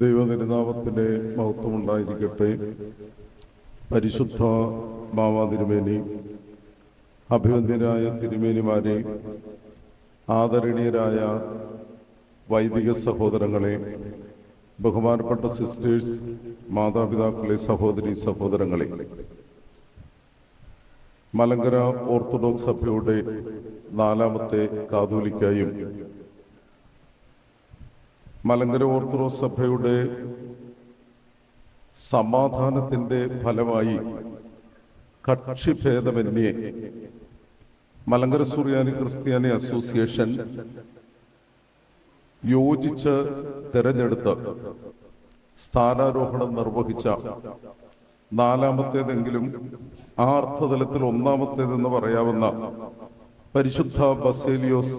ദൈവതിരുനാമത്തിൻ്റെ മഹത്വമുണ്ടായിരിക്കട്ടെ. പരിശുദ്ധ ബാവ തിരുമേനി, അഭിവന്ദ്യരായ തിരുമേനിമാരെ, ആദരണീയരായ വൈദിക സഹോദരങ്ങളെ, ബഹുമാനപ്പെട്ട സിസ്റ്റേഴ്സ്, മാതാപിതാക്കളെ, സഹോദരി സഹോദരങ്ങളെ, മലങ്കര ഓർത്തഡോക്സ് സഭയുടെ 4ാമത്തെ കാതോലിക്കായും മലങ്കര ഓർത്തഡോക്സ് സഭയുടെ സമാധാനത്തിൻ്റെ ഫലമായി കക്ഷിഭേദമന്യേ മലങ്കര സുറിയാനി ക്രിസ്ത്യാനി അസോസിയേഷൻ യോജിച്ച് തെരഞ്ഞെടുത്ത് സ്ഥാനാരോഹണം നിർവഹിച്ച 4ാമത്തേതെങ്കിലും ആ അർത്ഥതലത്തിൽ 1ാമത്തേതെന്ന് പറയാവുന്ന പരിശുദ്ധ ബസേലിയോസ്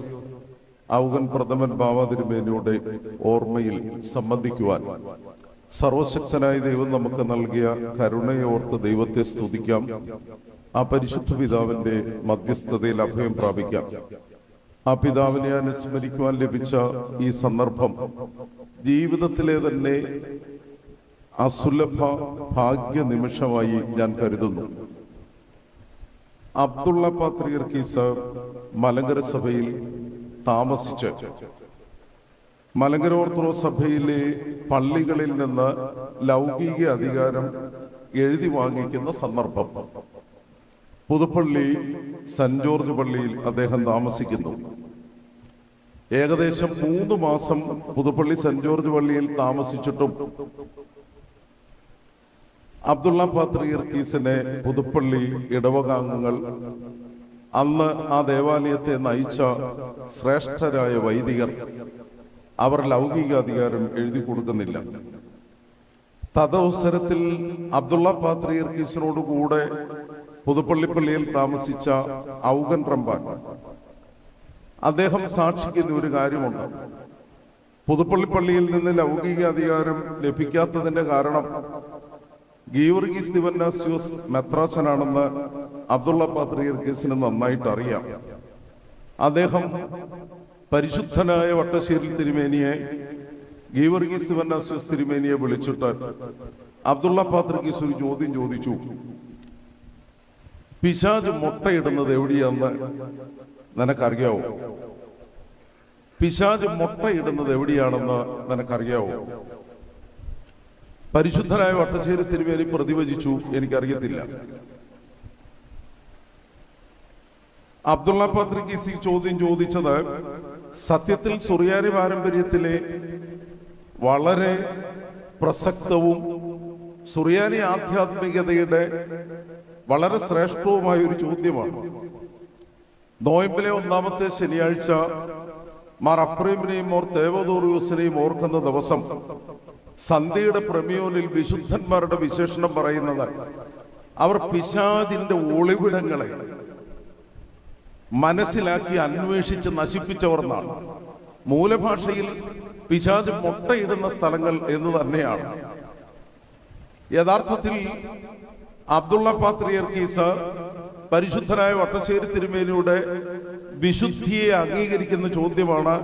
ഔഗൻ പ്രഥമൻ ബാവ തിരുമേനിയുടെ ഓർമ്മയിൽ സംബന്ധിക്കുവാൻ സർവശക്തനായ ദൈവം നമുക്ക് നൽകിയ കരുണയെ ഓർത്ത് ദൈവത്തെ സ്തുതിക്കാം. ആ പരിശുദ്ധ പിതാവിന്റെ മധ്യസ്ഥതയിൽ അഭയം പ്രാപിക്കാം. ആ പിതാവിനെ അനുസ്മരിക്കുവാൻ ലഭിച്ച ഈ സന്ദർഭം ജീവിതത്തിലെ തന്നെ അസുലഭ ഭാഗ്യ നിമിഷമായി ഞാൻ കരുതുന്നു. അബ്ദുള്ള പാത്രിയർക്കീസ് മലങ്കര സഭയിൽ താമസിച്ച് മലങ്കര ഓർത്തഡോക്സ് സഭയിലെ പള്ളികളിൽ നിന്ന് ലൗകിക അധികാരം എഴുതി വാങ്ങിക്കുന്ന സന്ദർഭം. പുതുപ്പള്ളി സെന്റ് ജോർജ് പള്ളിയിൽ അദ്ദേഹം താമസിക്കുന്നു. ഏകദേശം 3 മാസം പുതുപ്പള്ളി സെന്റ് ജോർജ് പള്ളിയിൽ താമസിച്ചിട്ടും അബ്ദുള്ള പാത്രിയർക്കീസിനെ പുതുപ്പള്ളി ഇടവകാംഗങ്ങൾ, അന്ന് ആ ദേവാലയത്തെ നയിച്ച ശ്രേഷ്ഠരായ വൈദികർ, അവർ ലൗകിക അധികാരം എഴുതി കൊടുക്കുന്നില്ല. തദവസരത്തിൽ അബ്ദുള്ള പാത്രിയർക്കീസിനോടുകൂടെ പുതുപ്പള്ളി പള്ളിയിൽ താമസിച്ച ഔഗൻ റമ്പാൻ അദ്ദേഹം സാക്ഷിക്കുന്ന ഒരു കാര്യമുണ്ട്. പുതുപ്പള്ളി പള്ളിയിൽ നിന്ന് ലൗകിക അധികാരം ലഭിക്കാത്തതിന്റെ കാരണം ഗീവർഗീസ് ദിവന്നാസ്യോസ് മെത്രാച്ചനാണെന്ന് അബ്ദുള്ള പാത്രിയർക്കീസിന് നന്നായിട്ട് അറിയാം. അദ്ദേഹം പരിശുദ്ധനായ വട്ടശ്ശേരി തിരുമേനിയെ, ഗീവർഗീസ് ദിവന്നാസ്യോസ് തിരുമേനിയെ വിളിച്ചിട്ട് അബ്ദുള്ള പാത്രിയർക്കീസ് ഒരു ചോദ്യം ചോദിച്ചു. പിശാച് മുട്ടയിടുന്നത് എവിടെയാന്ന് നിനക്കറിയാവോ? പിശാച് മുട്ടയിടുന്നത് എവിടെയാണെന്ന് നിനക്കറിയാവോ? പരിശുദ്ധനായ വട്ടശ്ശേരി തിരുമേനി പ്രതിവചിച്ചു, എനിക്കറിയത്തില്ല. അബ്ദുള്ള പാത്രിയർക്കീസ് ചോദ്യം ചോദിച്ചത് സത്യത്തിൽ സുറിയാനി പാരമ്പര്യത്തിലെ വളരെ പ്രസക്തവും സുറിയാനി ആധ്യാത്മികതയുടെ വളരെ ശ്രേഷ്ഠവുമായ ഒരു ചോദ്യമാണ്. നോയമ്പിലെ 1ാമത്തെ ശനിയാഴ്ച മാർ അപ്രേമിനെയും മോർ തേവദോറിയൂസിനെയും ഓർക്കുന്ന ദിവസം സന്ധ്യയുടെ പ്രമേയോനിൽ വിശുദ്ധന്മാരുടെ വിശേഷണം പറയുന്നത് അവർ പിശാചിന്റെ ഒളിവിടങ്ങളെ മനസ്സിലാക്കി അന്വേഷിച്ച് നശിപ്പിച്ചവർ എന്നാണ്. മൂലഭാഷയിൽ പിശാച് മുട്ടയിടുന്ന സ്ഥലങ്ങൾ എന്ന് തന്നെയാണ്. യഥാർത്ഥത്തിൽ അബ്ദുള്ള പാത്രിയർക്കീസ് പരിശുദ്ധനായ വട്ടശ്ശേരി തിരുമേനിയുടെ വിശുദ്ധിയെ അംഗീകരിക്കുന്ന ചോദ്യമാണ്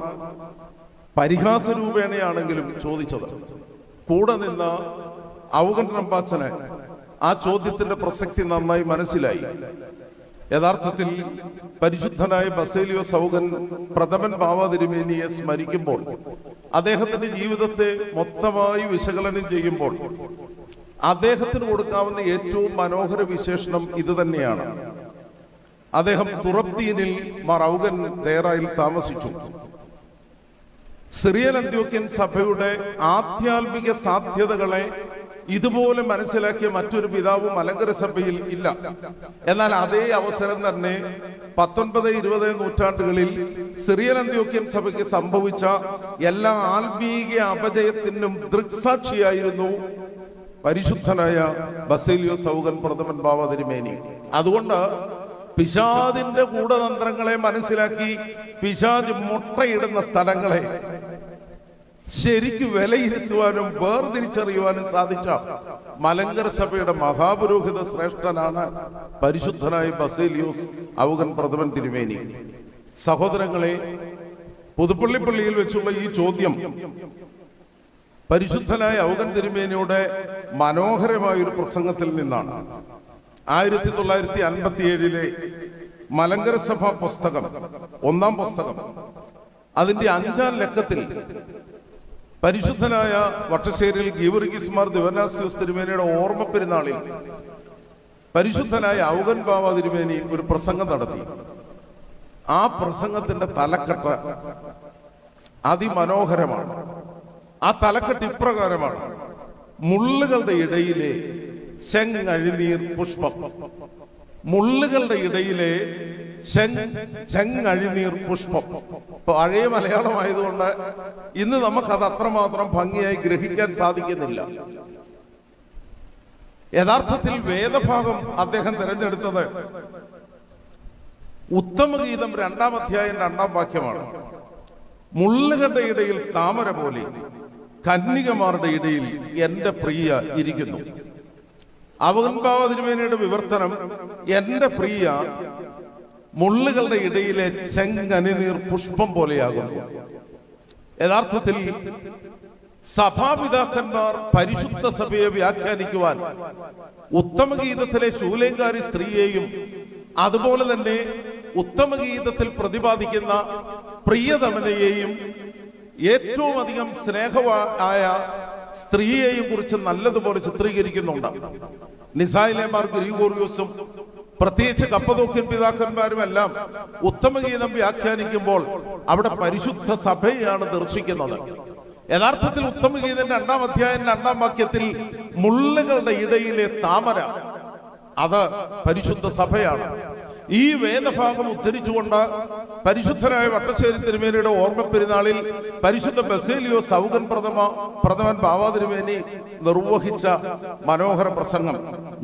പരിഹാസ രൂപേണയാണെങ്കിലും ചോദിച്ചത്. കൂടെ നിന്ന് ഔഗൻ റമ്പാച്ചന് ആ ചോദ്യത്തിന്റെ പ്രസക്തി നന്നായി മനസ്സിലായി. യഥാർത്ഥത്തിൽ പരിശുദ്ധനായ ബസേലിയോസ് ഔഗൻ പ്രഥമൻ ബാവ തിരുമേനിയെ സ്മരിക്കുമ്പോൾ, അദ്ദേഹത്തിന്റെ ജീവിതത്തെ മൊത്തമായി വിശകലനം ചെയ്യുമ്പോൾ അദ്ദേഹത്തിന് കൊടുക്കാവുന്ന ഏറ്റവും മനോഹര വിശേഷണം ഇത് തന്നെയാണ്. അദ്ദേഹം തുറബ്ദീനിൽ മാർ ഔഗൻ ദേറായിൽ താമസിച്ചു. സിറിയൻ അന്ത്യോക്യൻ സഭയുടെ ആധ്യാത്മിക സാധ്യതകളെ ഇതുപോലെ മനസ്സിലാക്കിയ മറ്റൊരു പിതാവ് മലങ്കര സഭയിൽ ഇല്ല. എന്നാൽ അതേ അവസരം തന്നെ 19, 20 നൂറ്റാണ്ടുകളിൽ സിറിയൻ അന്ത്യോക്യൻ സഭയ്ക്ക് സംഭവിച്ച എല്ലാ ആത്മീയ അപജയത്തിനും ദൃക്സാക്ഷിയായിരുന്നു പരിശുദ്ധനായ ബസേലിയോസ് ഔഗൻ പ്രഥമൻ ബാവ തിരുമേനി. അതുകൊണ്ട് പിശാചിന്റെ ഗൂഢതന്ത്രങ്ങളെ മനസ്സിലാക്കി പിശാച് മുട്ടയിടുന്ന സ്ഥലങ്ങളെ ശരിക്ക് വിലയിരുത്തുവാനും വേർതിരിച്ചറിയുവാനും സാധിച്ച മലങ്കര സഭയുടെ മഹാപുരോഹിത ശ്രേഷ്ഠനാണ് പരിശുദ്ധനായ ബസേലിയോസ് ഔഗൻ പ്രഥമൻ തിരുമേനി. സഹോദരങ്ങളെ, പുതുപ്പള്ളി പള്ളിയിൽ വെച്ചുള്ള ഈ ചോദ്യം പരിശുദ്ധനായ ഔഗൻ തിരുമേനിയുടെ മനോഹരമായ ഒരു പ്രസംഗത്തിൽ നിന്നാണ്. 1957 മലങ്കര സഭ പുസ്തകം, 1-ാം പുസ്തകം, അതിന്റെ 5-ാം ലക്കത്തിൽ പരിശുദ്ധനായ വട്ടശ്ശേരിയിൽ ഗീവർഗീസ് മാർ ദിവനാസ്യോസ് തിരുമേനിയുടെ ഓർമ്മ പെരുന്നാളിൽ പരിശുദ്ധനായ ഔഗൻ ബാവ തിരുമേനി ഒരു പ്രസംഗം നടത്തി. ആ പ്രസംഗത്തിന്റെ തലക്കെട്ട് അതിമനോഹരമാണ്. ആ തലക്കെട്ട് ഇപ്രകാരമാണ്: മുള്ളുകളുടെ ഇടയിലെ ചെങ്ങഴിനീർ പുഷ്പം. മുള്ളുകളുടെ ഇടയിലെ ചെങ്ങഴിനീർ പുഷ്പം. പഴയ മലയാളമായതുകൊണ്ട് ഇന്ന് നമുക്കത് അത്രമാത്രം ഭംഗിയായി ഗ്രഹിക്കാൻ സാധിക്കുന്നില്ല. യഥാർത്ഥത്തിൽ വേദഭാഗം അദ്ദേഹം തിരഞ്ഞെടുത്തത് ഉത്തമഗീതം 2-ാം അധ്യായം 2-ാം വാക്യമാണ്. മുള്ളുകളുടെ ഇടയിൽ താമര പോലെ കന്യകമാരുടെ ഇടയിൽ എന്റെ പ്രിയ ഇരിക്കുന്നു. ഔഗൻ ബാവ തിരുമേനിയുടെ വിവർത്തനം എന്റെ പ്രിയ മുള്ളുകളുടെ ഇടയിലെ ചെങ്ങനിനീർ പുഷ്പം പോലെയാകുന്നു. യഥാർത്ഥത്തിൽ സഭാപിതാക്കന്മാർ പരിശുദ്ധ സഭയെ വ്യാഖ്യാനിക്കുവാൻ ഉത്തമഗീതത്തിലെ ശൂലേങ്കാരി സ്ത്രീയെയും അതുപോലെ തന്നെ ഉത്തമഗീതത്തിൽ പ്രതിപാദിക്കുന്ന പ്രിയതമനയെയും ഏറ്റവും അധികം സ്നേഹമായ സ്ത്രീയെയും കുറിച്ച് നല്ലതുപോലെ ചിത്രീകരിക്കുന്നുണ്ട്. നിസായിലെ മാർ ഗ്രിഗോറിയോസും പ്രത്യേകിച്ച് കപ്പദോക്യൻ പിതാക്കന്മാരുമെല്ലാം ഉത്തമഗീതം വ്യാഖ്യാനിക്കുമ്പോൾ അവിടെ പരിശുദ്ധ സഭയെയാണ് ദർശിക്കുന്നത്. യഥാർത്ഥത്തിൽ ഉത്തമഗീതം 2-ാം അധ്യായം 2-ാം വാക്യത്തിൽ മുള്ളുകളുടെ ഇടയിലെ താമര, അത് പരിശുദ്ധ സഭയാണ്. ഈ വേദഭാഗം ഉദ്ധരിച്ചുകൊണ്ട് പരിശുദ്ധനായ വട്ടശ്ശേരി തിരുമേനിയുടെ ഓർമ്മ പെരുന്നാളിൽ പരിശുദ്ധ ബസേലിയോസ് ഔഗൻ പ്രഥമൻ ബാവ തിരുമേനി നിർവഹിച്ച മനോഹര പ്രസംഗം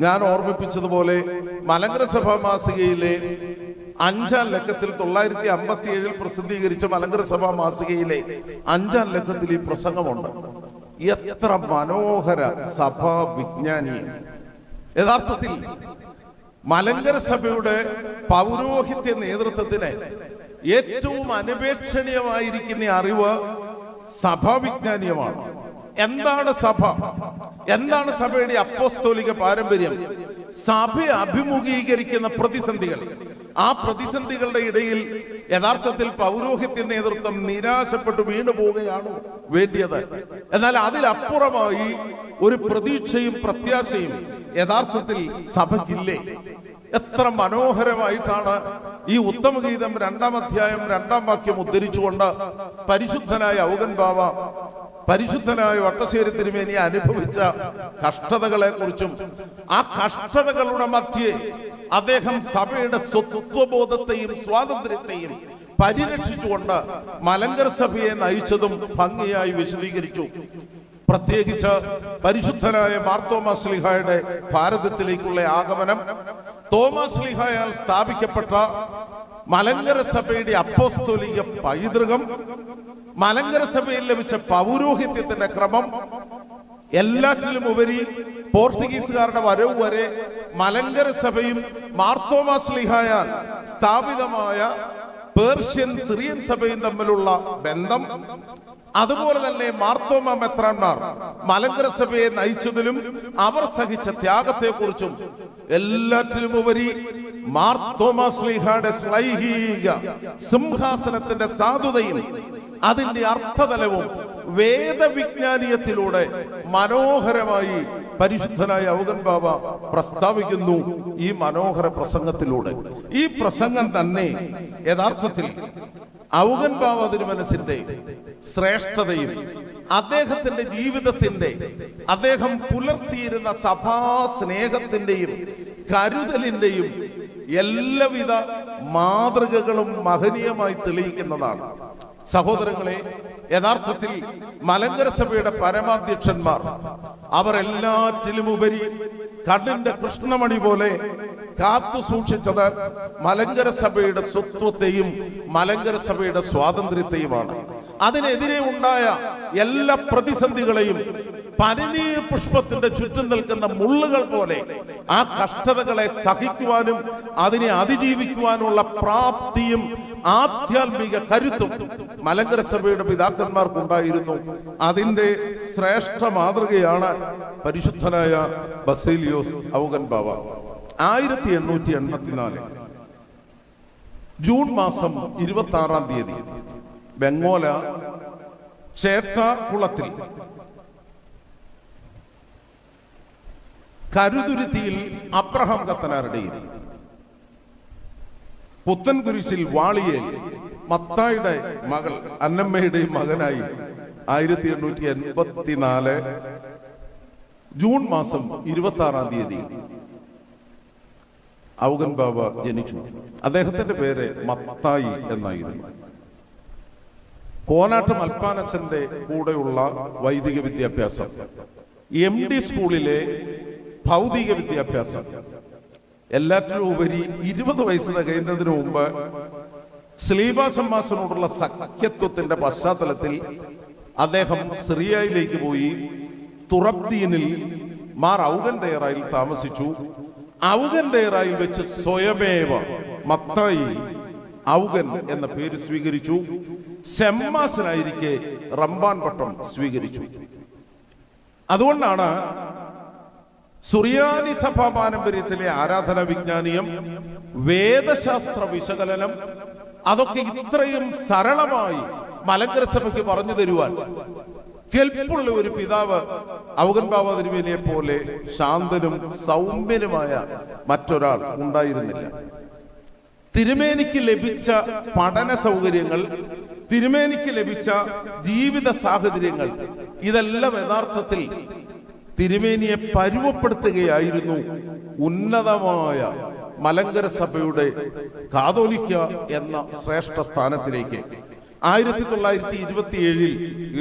ഞാൻ ഓർമ്മിപ്പിച്ചതുപോലെ മലങ്കര സഭാ മാസികയിലെ 5-ാം ലക്കത്തിൽ 1957 പ്രസിദ്ധീകരിച്ച മലങ്കര സഭാ മാസികയിലെ 5-ാം ലക്കത്തിൽ ഈ പ്രസംഗമുണ്ട്. എത്ര മനോഹര സഭാ വിജ്ഞാനി! യഥാർത്ഥത്തിൽ മലങ്കര സഭയുടെ പൗരോഹിത്യ നേതൃത്വത്തിന് ഏറ്റവും അനപേക്ഷണീയമായിരിക്കുന്ന അറിവ് സഭാവിജ്ഞാനീയമാണ്. എന്താണ് സഭ? എന്താണ് സഭയുടെ അപ്പോസ്തോലിക പാരമ്പര്യം? സഭയെ അഭിമുഖീകരിക്കുന്ന പ്രതിസന്ധികൾ, ആ പ്രതിസന്ധികളുടെ ഇടയിൽ യഥാർത്ഥത്തിൽ പൗരോഹിത്യ നേതൃത്വം നിരാശപ്പെട്ടു വീണു പോവുകയാണ് വേണ്ടിയത്. എന്നാൽ അതിലപ്പുറമായി ഒരു പ്രതീക്ഷയും പ്രത്യാശയും യഥാർത്ഥത്തിൽ സഭയ്ക്കില്ലേ? എത്ര മനോഹരമായിട്ടാണ് ഈ ഉത്തമഗീതം 2-ാം അധ്യായം 2-ാം വാക്യം ഉദ്ധരിച്ചുകൊണ്ട് പരിശുദ്ധനായ ഔഗൻ ബാവ പരിശുദ്ധനായ വട്ടശ്ശേരി തിരുമേനി അനുഭവിച്ച കഷ്ടതകളെ കുറിച്ചും ആ കഷ്ടതകളുടെ മധ്യേ അദ്ദേഹം സഭയുടെ സ്വത്വബോധത്തെയും സ്വാതന്ത്ര്യത്തെയും പരിരക്ഷിച്ചുകൊണ്ട് മലങ്കര സഭയെ നയിച്ചതും ഭംഗിയായി വിശദീകരിച്ചു. പ്രത്യേകിച്ച് പരിശുദ്ധനായ മാർത്തോമാ ശ്ലീഹായുടെ ഭാരതത്തിലേക്കുള്ള ആഗമനം, തോമാ ശ്ലീഹായാൽ സ്ഥാപിക്കപ്പെട്ട മലങ്കര സഭയുടെ അപ്പോസ്തോലിക പൈതൃകം, മലങ്കര സഭയിൽ ലഭിച്ച പൗരോഹിത്യത്തിന്റെ ക്രമം, എല്ലാറ്റിലും ഉപരി പോർച്ചുഗീസുകാരുടെ വരവ് വരെ മലങ്കര സഭയും മാർത്തോമാ ശ്ലീഹായാൽ സ്ഥാപിതമായ പേർഷ്യൻ സിറിയൻ സഭയും തമ്മിലുള്ള ബന്ധം, അതുപോലെ തന്നെ മാർത്തോമാ മെത്രാന്മാർ മലങ്കര സഭയെ നയിച്ചതിലും അവർ സഹിച്ച ത്യാഗത്തെക്കുറിച്ചും എല്ലാറ്റിലും ഉപരി മാർത്തോമാ ശ്ലീഹായുടെ ശ്ലൈഹിക സിംഹാസനത്തിന്റെ സാധുതയും അതിന്റെ അർത്ഥതലവും വേദവിജ്ഞാനീയത്തിലൂടെ മനോഹരമായി പരിശുദ്ധനായ ഔഗൻ ബാവ പ്രസ്താവിക്കുന്നു ഈ മനോഹര പ്രസംഗത്തിലൂടെ. ഈ പ്രസംഗം തന്നെ യഥാർത്ഥത്തിൽ ഔഗൻ ബാവ തിരുമനസിന്റെ ശ്രേഷ്ഠതയും അദ്ദേഹത്തിന്റെ ജീവിതത്തിന്റെ, അദ്ദേഹം പുലർത്തിയിരുന്ന സഭാ സ്നേഹത്തിന്റെയും കരുതലിന്റെയും എല്ലാവിധ മാതൃകകളും മഹനീയമായി തെളിയിക്കുന്നതാണ്. സഹോദരങ്ങളെ, യഥാർത്ഥത്തിൽ മലങ്കര സഭയുടെ പരമാധ്യക്ഷന്മാർ അവർ എല്ലാറ്റിലുമുപരി കണ്ണിന്റെ കൃഷ്ണമണി പോലെ കാത്തു സൂക്ഷിച്ചത് മലങ്കര സഭയുടെ സ്വത്വത്തെയും മലങ്കര സഭയുടെ സ്വാതന്ത്ര്യത്തെയുമാണ്. അതിനെതിരെ ഉണ്ടായ എല്ലാ പ്രതിസന്ധികളെയും പനിനീർ പുഷ്പത്തിന്റെ ചുറ്റും നിൽക്കുന്ന മുള്ളുകൾ പോലെ ആ കഷ്ടതകളെ സഹിക്കുവാനും അതിനെ അതിജീവിക്കുവാനുള്ള പ്രാപ്തിയും ആധ്യാത്മിക കരുത്തും മലങ്കര സഭയുടെ പിതാക്കന്മാർക്കുണ്ടായിരുന്നു. അതിന്റെ ശ്രേഷ്ഠ മാതൃകയാണ് പരിശുദ്ധനായ ബസേലിയോസ് ഔഗൻ ബാവ. 1884 ജൂൺ മാസം 26-ാം തീയതി ബെങ്ങോല ചേട്ടാകുളത്തിൽ കരുതുരുത്തിയിൽ അബ്രഹാം കത്തനാരുടെയും പുത്തൻകുരിശിൽ വാളിയേൽ മത്തായിയുടെ മകൾ അന്നമ്മയുടെയും മകനായി 1884 ജൂൺ മാസം 26-ാം തീയതി ഔഗൻ ബാവ ജനിച്ചു. അദ്ദേഹത്തിന്റെ പേര് മത്തായി എന്നായിരുന്നു. കോനാട്ട് മൽപ്പാനച്ചന്റെ കൂടെയുള്ള വൈദിക വിദ്യാഭ്യാസം, MD സ്കൂളിലെ ഭൗതിക വിദ്യാഭ്യാസം, എല്ലാറ്റിനും ഉപരി 20 വയസ്സ് തികയുന്നതിന് മുമ്പ് ശ്ലീബാസമ്മാസനോടുള്ള സഖ്യത്വത്തിന്റെ പശ്ചാത്തലത്തിൽ അദ്ദേഹം സിറിയയിലേക്ക് പോയി തുറബ്ദീനിൽ മാർ ഔഗൻ ഡയറായിൽ താമസിച്ചു. ഔഗൻ ഡയറായിൽ വെച്ച് സ്വയമേവ മത്തായി ഔഗൻ എന്ന പേര് സ്വീകരിച്ചു. ഷെമ്മാസനായിരിക്കെ റംബാൻ പട്ടം സ്വീകരിച്ചു. അതുകൊണ്ടാണ് സുറിയാനി സഭാ പാരമ്പര്യത്തിലെ ആരാധനാ വിജ്ഞാനീയം, വേദശാസ്ത്ര വിശകലനം അതൊക്കെ ഇത്രയും സരളമായി മലങ്കര സഭയ്ക്ക് പറഞ്ഞു തരുവാൻ കെൽപ്പുള്ള ഒരു പിതാവ് ഔഗൻ ബാവ തിരുമേനിയെ പോലെ ശാന്തനും സൗമ്യനുമായ മറ്റൊരാൾ ഉണ്ടായിരുന്നില്ല. തിരുമേനിക്ക് ലഭിച്ച പഠന സൗകര്യങ്ങൾ, തിരുമേനിക്ക് ലഭിച്ച ജീവിത സാഹചര്യങ്ങൾ, ഇതെല്ലാം യഥാർത്ഥത്തിൽ തിരുമേനിയെ പരുവപ്പെടുത്തുകയായിരുന്നു ഉന്നതമായ മലങ്കര സഭയുടെ കാതോലിക്ക എന്ന ശ്രേഷ്ഠ സ്ഥാനത്തിലേക്ക്. 1927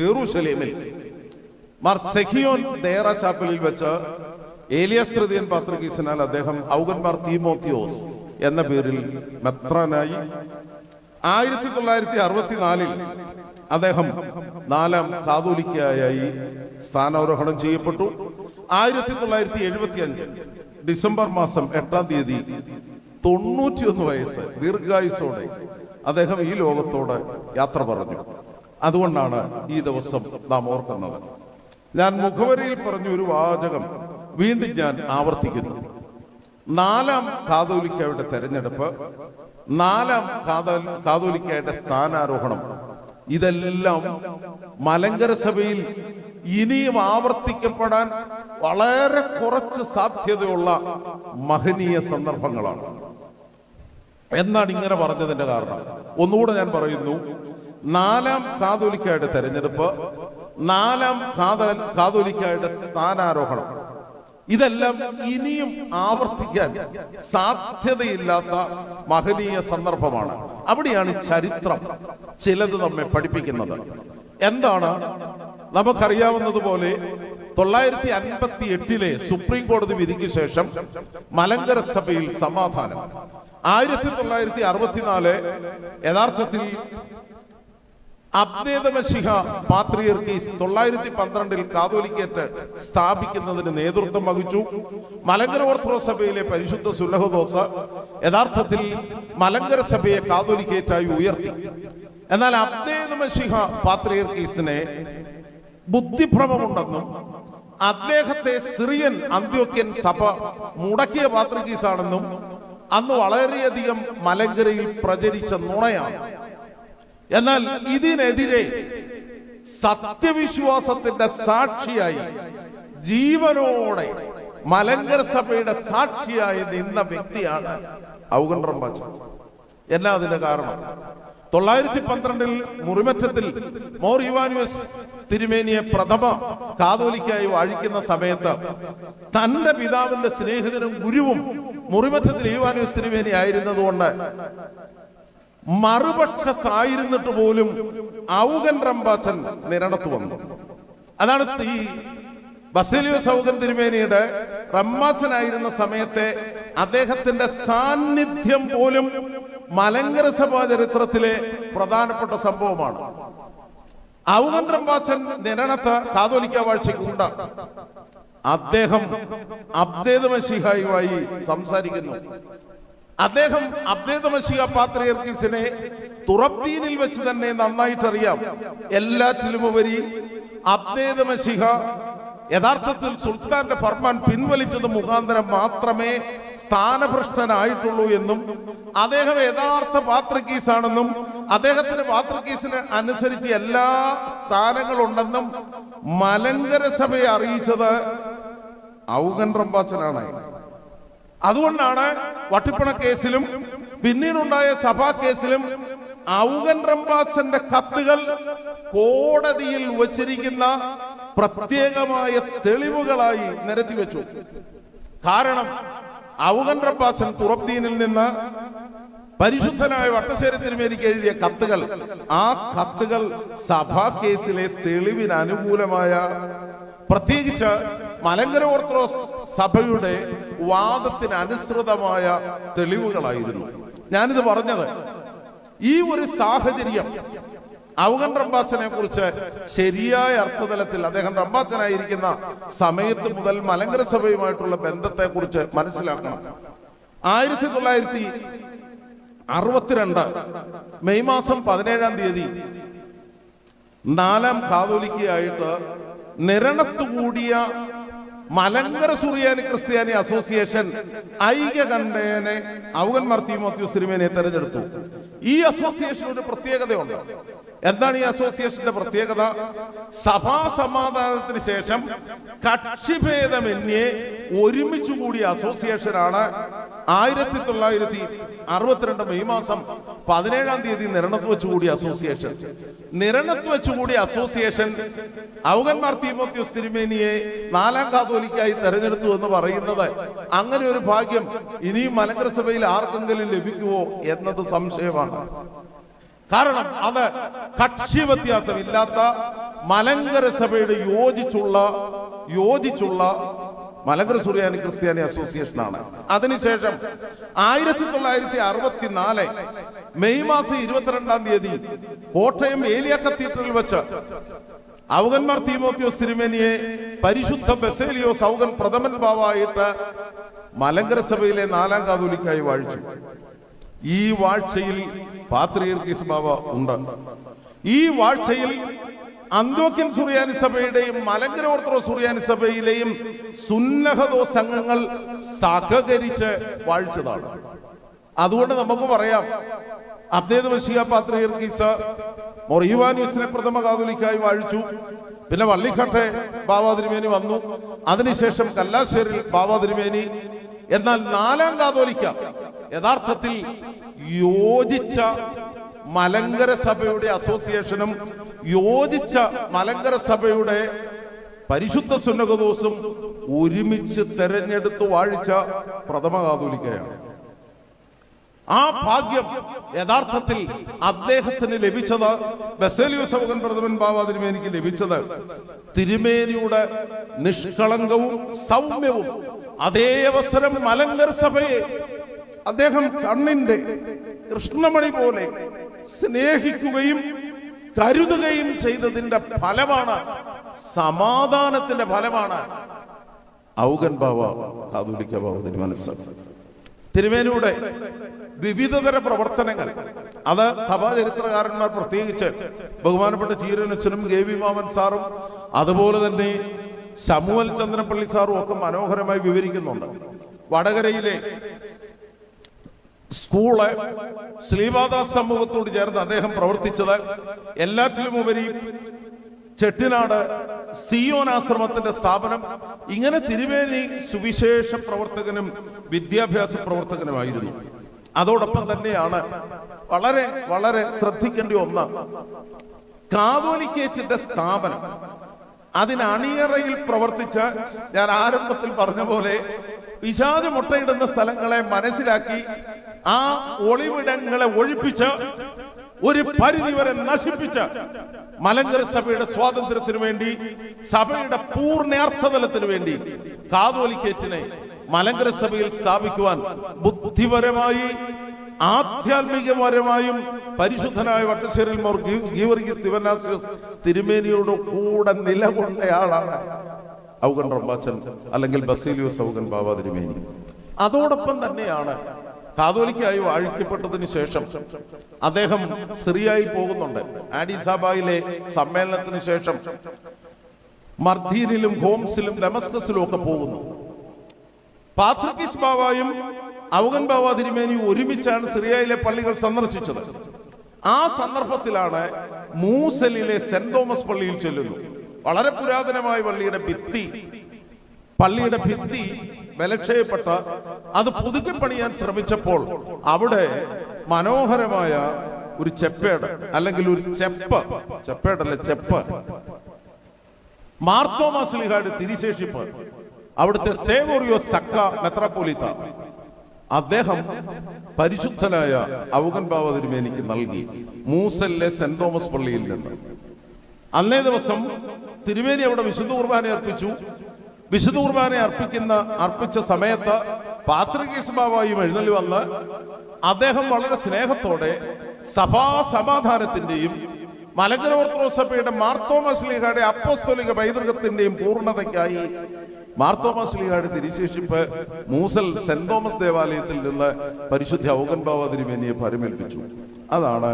യെരൂശലേമിൽ മാർ സെഖിയോൻ ദേറ ചാപ്പലിൽ വെച്ച് ഏലിയാസ് തൃതീയൻ പാത്രികീസിനാൽ അദ്ദേഹം ഔഗൻ മാർ തീമോത്തിയോസ് എന്ന പേരിൽ മെത്രാനായി. 1964 അദ്ദേഹം 4ാം കാതോലിക്കയായി സ്ഥാനാരോഹണം ചെയ്യപ്പെട്ടു. 1975 ഡിസംബർ മാസം 8-ാം തീയതി 91 വയസ്സ് ദീർഘായുസോടെ അദ്ദേഹം ഈ ലോകത്തോട് യാത്ര പറഞ്ഞു. അതുകൊണ്ടാണ് ഈ ദിവസം നാം ഓർക്കുന്നത്. ഞാൻ മുഖവരിയിൽ പറഞ്ഞ ഒരു വാചകം വീണ്ടും ഞാൻ ആവർത്തിക്കുന്നു. 4ാം കാതോലിക്കയുടെ തെരഞ്ഞെടുപ്പ്, 4ാം കാതോലിക്കയുടെ സ്ഥാനാരോഹണം, ഇതെല്ലാം മലങ്കര സഭയിൽ ഇനിയും ആവർത്തിക്കപ്പെടാൻ വളരെ കുറച്ച് സാധ്യതയുള്ള മഹനീയ സന്ദർഭങ്ങളാണ്. എന്നാണ് ഇങ്ങനെ പറഞ്ഞതിന്റെ കാരണം? ഒന്നുകൂടെ ഞാൻ പറയുന്നു. 4ാം കാതോലിക്കയുടെ തെരഞ്ഞെടുപ്പ്, 4ാം കാതോലിക്കയുടെ സ്ഥാനാരോഹണം, ഇതെല്ലാം ഇനിയും ആവർത്തിക്കാൻ സാധ്യതയില്ലാത്ത മഹനീയ സന്ദർഭമാണ്. അവിടെയാണ് ചരിത്രം ചിലത് നമ്മെ പഠിപ്പിക്കുന്നത്. എന്താണ്? നമുക്കറിയാവുന്നതുപോലെ 958 സുപ്രീം കോടതി വിധിക്ക് ശേഷം മലങ്കര സഭയിൽ സമാധാനം. 1964 യഥാർത്ഥത്തിൽ അബ്ദേദ മശിഹ പാത്രിയർക്കീസ് 912 കാതോലിക്കേറ്റ് സ്ഥാപിക്കുന്നതിന് നേതൃത്വം വഹിച്ചു. മലങ്കര ഓർത്തഡോക്സ് സഭയിലെ പരിശുദ്ധ സുന്നഹദോസ് യഥാർത്ഥത്തിൽ മലങ്കര സഭയെ കാതോലിക്കേറ്റായി ഉയർത്തി. എന്നാൽ അബ്ദേദ മശിഹ പാത്രിയർക്കീസിനെ ബുദ്ധിഭ്രമമുണ്ടെന്നും അദ്ദേഹത്തെ സിറിയൻ അന്ത്യോക്യൻ സഭ മുടക്കിയ പാത്രികീസാണെന്നും അന്ന് വളരെയധികം മലങ്കരയിൽ പ്രചരിച്ച നുണയാണ്. എന്നാൽ ഇതിനെതിരെ സത്യവിശ്വാസത്തിന്റെ സാക്ഷിയായി ജീവനോടെ മലങ്കര സഭയുടെ സാക്ഷിയായി നിന്ന വ്യക്തിയാണ് ഔഗൻ റമ്പാച്ചൻ. എന്നാ അതിന്റെ കാരണം? 912 മുറിമറ്റത്തിൽ മോർ ഇവാനുവസ് തിരുമേനിയെ പ്രഥമ കാതോലിക്കായി വാഴിക്കുന്ന സമയത്ത് തന്റെ പിതാവിന്റെ സ്നേഹിതനും ഗുരുവും മുറിമറ്റത്തിൽ ഇവാനുവസ് തിരുമേനി ആയിരുന്നതുകൊണ്ട് മറുപക്ഷത്തായിരുന്നിട്ട് പോലും ഔഗൻ റമ്പാച്ചൻ നിരണത്ത് വന്നു. അതാണ് ഈ ബസേലിയോസ് ഔഗൻ തിരുമേനിയുടെ റമ്പാച്ചനായിരുന്ന സമയത്തെ അദ്ദേഹത്തിന്റെ സാന്നിധ്യം പോലും മലങ്കര സഭാ ചരിത്രത്തിലെ പ്രധാനപ്പെട്ട സംഭവമാണ്. ഔഗൻ റമ്പാച്ചൻ നിരണത്ത് കാതോലിക്ക വാഴ്ചയ്ക്കുണ്ട്. അദ്ദേഹം അബ്ദേദ മശിഹായുമായി സംസാരിക്കുന്നു. അദ്ദേഹം അബ്ദേദ മശിഹ പാത്രിയർക്കീസിനെ തുറബീനിൽ വെച്ച് തന്നെ നന്നായിട്ടറിയാം. എല്ലാറ്റിലുമുപരി അബ്ദേദ് മശിഹ യഥാർത്ഥത്തിൽ സുൽത്താന്റെ ഫർമാൻ പിൻവലിച്ചത് മുഖാന്തരം മാത്രമേ സ്ഥാനഭ്രഷ്ടനായിട്ടുള്ളൂ എന്നും അദ്ദേഹം യഥാർത്ഥ പാത്രികീസാണെന്നും അദ്ദേഹത്തിന്റെ പാത്രികീസിന് അനുസരിച്ച് എല്ലാ സ്ഥാനങ്ങളുണ്ടെന്നും മലങ്കര സഭയെ അറിയിച്ചത് ഔഗൻ റമ്പാച്ചനാണ്. അതുകൊണ്ടാണ് വട്ടിപ്പണ കേസിലും പിന്നീടുണ്ടായ സഭാ കേസിലും ഔഗൻ റമ്പാച്ചന്റെ കത്തുകൾ കോടതിയിൽ വച്ചിരിക്കുന്ന പ്രത്യേകമായ തെളിവുകളായി നിരത്തി വെച്ചു. കാരണം ഔഗൻ റമ്പാച്ചൻ തുറബീനിൽ നിന്ന് പരിശുദ്ധനായ വട്ടശ്ശേരി തിരുമേനിക്ക് എഴുതിയ കത്തുകൾ, ആ കത്തുകൾ സഭാ കേസിലെ തെളിവിന് അനുകൂലമായ, പ്രത്യേകിച്ച് മലങ്കര ഓർത്തഡോക്സ് സഭയുടെ വാദത്തിന് അനുസൃതമായ തെളിവുകളായിരുന്നു. ഞാനിത് പറഞ്ഞത് ഈ ഒരു സാഹചര്യം ഔഗൻ റമ്പാച്ചനെ കുറിച്ച് ശരിയായ അർത്ഥതലത്തിൽ അദ്ദേഹം റമ്പാച്ചനായിരിക്കുന്ന സമയത്ത് മുതൽ മലങ്കര സഭയുമായിട്ടുള്ള ബന്ധത്തെ കുറിച്ച് മനസ്സിലാക്കണം. 1962 മെയ് മാസം 17-ാം തീയതി 4-ാം കാതോലിക്കയായിട്ട് നിരണത്തുകൂടിയ മലങ്കര സുറിയാനി ക്രിസ്ത്യാനി അസോസിയേഷൻ ഐക്യകണ്ഠേനെ ഔഗൻ മാർ തീമോത്തിയോസ് തിരുമേനിയെ തെരഞ്ഞെടുത്തു. ഈ അസോസിയേഷൻ ഒരു പ്രത്യേകതയുണ്ട്. എന്താണ് ഈ അസോസിയേഷന്റെ പ്രത്യേകത? സഭാ സമാധാനത്തിന് ശേഷം കക്ഷിഭേദമന്യേ ഒരുമിച്ച് കൂടിയ അസോസിയേഷനാണ് 1962 മെയ് മാസം 17-ാം തീയതി നിരണത്ത് വെച്ചുകൂടിയ അസോസിയേഷൻ. നിരണത്ത് വെച്ചുകൂടിയ അസോസിയേഷൻ ഔഗൻ മാർ തീമോത്തിയോസ് തിരുമേനിയെ 4-ാം കാതോലിക്കായി തെരഞ്ഞെടുത്തു എന്ന് പറയുന്നത് അങ്ങനെ ഒരു ഭാഗ്യം ഇനിയും മലങ്കര സഭയിൽ ആർക്കെങ്കിലും ലഭിക്കുമോ എന്നത് സംശയമാണ്. കാരണം അത് കക്ഷി വ്യത്യാസമില്ലാത്ത മലങ്കര സഭയുടെ യോജിച്ചുള്ള മലങ്കര സുറിയാനി ക്രിസ്ത്യാനി അസോസിയേഷനാണ്. അതിനുശേഷം 1964 മെയ് മാസം 22-ാം തീയതി കോട്ടയം ഏലിയ കത്തീഡ്രലിൽ വെച്ച് ഔഗൻ മാർ തീമോത്തിയോസ് തിരുമേനിയെ പരിശുദ്ധ ബസേലിയോസ് ഔഗൻ പ്രഥമൻ ബാവായിട്ട് മലങ്കര സഭയിലെ 4-ാം കാതോലിക്കായി വാഴിച്ചു. ഈ വാഴ്ചയിൽ പാത്രിയർക്കീസ് ബാവ ഉണ്ട്. ഈ വാഴ്ചയിൽ അന്ത്യോക്യൻ സുറിയാനി സഭയുടെയും മലങ്കര ഓർത്തഡോക്സ് സുറിയാനി സഭയിലെയും സുന്നഹദോ സംഘങ്ങൾ സഹകരിച്ച് വാഴിച്ചതാണ്. അതുകൊണ്ട് നമുക്ക് പറയാം, അബ്ദേദ് മശിഹ പാത്രിയർക്കീസ് മോർ യുവാനിയോസിനെ പ്രഥമ കാതോലിക്കായി വാഴിച്ചു. പിന്നെ വള്ളിക്കട്ടെ ബാവാ തിരുമേനി വന്നു. അതിനുശേഷം കല്ലാശ്ശേരിൽ ബാവാ തിരുമേനി. എന്നാൽ 4-ാം കാതോലിക്ക യഥാർത്ഥത്തിൽ യോജിച്ച മലങ്കര സഭയുടെ അസോസിയേഷനും യോജിച്ച മലങ്കര സഭയുടെ പരിശുദ്ധ സുന്നഹദോസും ഒരുമിച്ച് തെരഞ്ഞെടുത്ത് വാഴിച്ച പ്രഥമ കാതോലിക്കയാണ്. ആ ഭാഗ്യം യഥാർത്ഥത്തിൽ അദ്ദേഹത്തിന് ലഭിച്ചത്, ബസേലിയോസ് ഔഗൻ പ്രഥമൻ ബാവാ തിരുമേനിക്ക് ലഭിച്ചത് തിരുമേനിയുടെ നിഷ്കളങ്കവും സൗമ്യവും അതേ അവസരം മലങ്കര സഭയെ അദ്ദേഹം കണ്ണിന്റെ കൃഷ്ണമണി പോലെ സ്നേഹിക്കുകയും കരുതുകയും ചെയ്തതിന്റെ ഫലമാണ്, സമാധാനത്തിന്റെ ഫലമാണ് ഔഗൻ ബാവ കാതോലിക്ക ബാവ തിരുമനസ്. തിരുമേനിയുടെ വിവിധതര പ്രവർത്തനങ്ങൾ, അത് സഭാചരിത്രകാരന്മാർ പ്രത്യേകിച്ച് ബഹുമാനപ്പെട്ട ചീരനച്ചനും കെ വി മാമൻ സാറും അതുപോലെ തന്നെ ശമുവൽ ചന്ദ്രപ്പള്ളി സാറും ഒക്കെ മനോഹരമായി വിവരിക്കുന്നുണ്ട്. വടകരയിലെ സ്കൂള് ശ്രീവാദാസ് സമൂഹത്തോട് ചേർന്ന് അദ്ദേഹം പ്രവർത്തിച്ചത്, എല്ലാറ്റിലുമുപരി ചെട്ടിനാട് സിയോൻ ആശ്രമത്തിന്റെ സ്ഥാപനം, ഇങ്ങനെ തിരുമേനി സുവിശേഷ പ്രവർത്തകനും വിദ്യാഭ്യാസ പ്രവർത്തകനുമായിരുന്നു. അതോടൊപ്പം തന്നെയാണ് വളരെ വളരെ ശ്രദ്ധിക്കേണ്ട ഒന്ന്, കാതോലിക്കേറ്റിന്റെ സ്ഥാപനം, അതിന് അണിയറയിൽ പ്രവർത്തിച്ച, ഞാൻ ആരംഭത്തിൽ പറഞ്ഞ പോലെ പിശാച് മുട്ടയിടുന്ന സ്ഥലങ്ങളെ മനസ്സിലാക്കി ആ ഒളിവിടങ്ങളെ ഒഴിപ്പിച്ച് ഒരു പരിധിവരെ നശിപ്പിച്ച മലങ്കര സഭയുടെ സ്വാതന്ത്ര്യത്തിന് വേണ്ടി, സഭയുടെ പൂർണ്ണാർത്ഥതലത്തിന് വേണ്ടി കാതോലിക്കേറ്റിനെ മലങ്കര സഭയിൽ സ്ഥാപിക്കുവാൻ ബുദ്ധിപരമായി ആധ്യാത്മികപരമായും പരിശുദ്ധനായ വട്ടശ്ശേരിൽ മോർ ഗീവർഗീസ് ദിവന്നാസ്യോസ് തിരുമേനിയോട് കൂടെ നിലകൊണ്ടയാളാണ് ഔഗൻ റമ്പാച്ചൻ അല്ലെങ്കിൽ ബസേലിയോസ് ഔഗൻ ബാവ തിരുമേനി. അതോടൊപ്പം തന്നെയാണ് കാതോലിക്കായി വാഴിക്കപ്പെട്ടതിന് ശേഷം അദ്ദേഹം സിറിയയിൽ പോകുന്നുണ്ട്. ആഡിസാബായിലെ സമ്മേളനത്തിന് ശേഷം മർദീനിലും ഹോംസിലും ഡമസ്കസിലും ഒക്കെ പോകുന്നു. പാത്രിക്കീസ് ബാവായും ഔഗൻ ബാവ തിരുമേനിയും ഒരുമിച്ചാണ് സിറിയയിലെ പള്ളികൾ സന്ദർശിച്ചത്. ആ സന്ദർഭത്തിലാണ് മൂസലിലെ സെന്റ് തോമസ് പള്ളിയിൽ ചെല്ലുന്നു. വളരെ പുരാതനമായ പള്ളിയുടെ ഭിത്തി ബലക്ഷയപ്പെട്ട അത് പുതുക്കി പണിയാൻ ശ്രമിച്ചപ്പോൾ അവിടെ മനോഹരമായ ഒരു ചെപ്പേട് അല്ലെങ്കിൽ ഒരു ചെപ്പ് മാർത്തോമാ ശ്ലീഹായുടെ തിരിശേഷിപ്പ് അവിടുത്തെ സേവോറിയോ സക്ക മെത്രാപ്പോലീത്ത അദ്ദേഹം പരിശുദ്ധനായ ഔഗൻ ബാവ തിരുമേനിക്ക് നൽകി മൂസലിലെ സെന്റ് തോമസ് പള്ളിയിൽ നിന്ന്. അന്നേ ദിവസം തിരുമേനി അവിടെ വിശുദ്ധ കുർബാന അർപ്പിച്ചു. വിശുദ്ധ കുർബാന അർപ്പിച്ച സമയത്ത് പാത്രികീസ് ബാവായും എഴുന്നള്ളി വന്ന് അദ്ദേഹം വളരെ സ്നേഹത്തോടെ സഭാ സമാധാനത്തിന്റെയും മലങ്കര ഓർത്തഡോക്സ് സഭയുടെ മാർത്തോമാ ശ്ലീഹായുടെ അപ്പോസ്തോലിക പൈതൃകത്തിന്റെയും പൂർണ്ണതയ്ക്കായി മാർത്തോമാ ശ്ലീഹായുടെ തിരുശേഷിപ്പ് മൂസൽ സെന്റ് തോമസ് ദേവാലയത്തിൽ നിന്ന് പരിശുദ്ധ ഔഗൻ ബാവ തിരുമേനിയെ പരമേൽപ്പിച്ചു. അതാണ്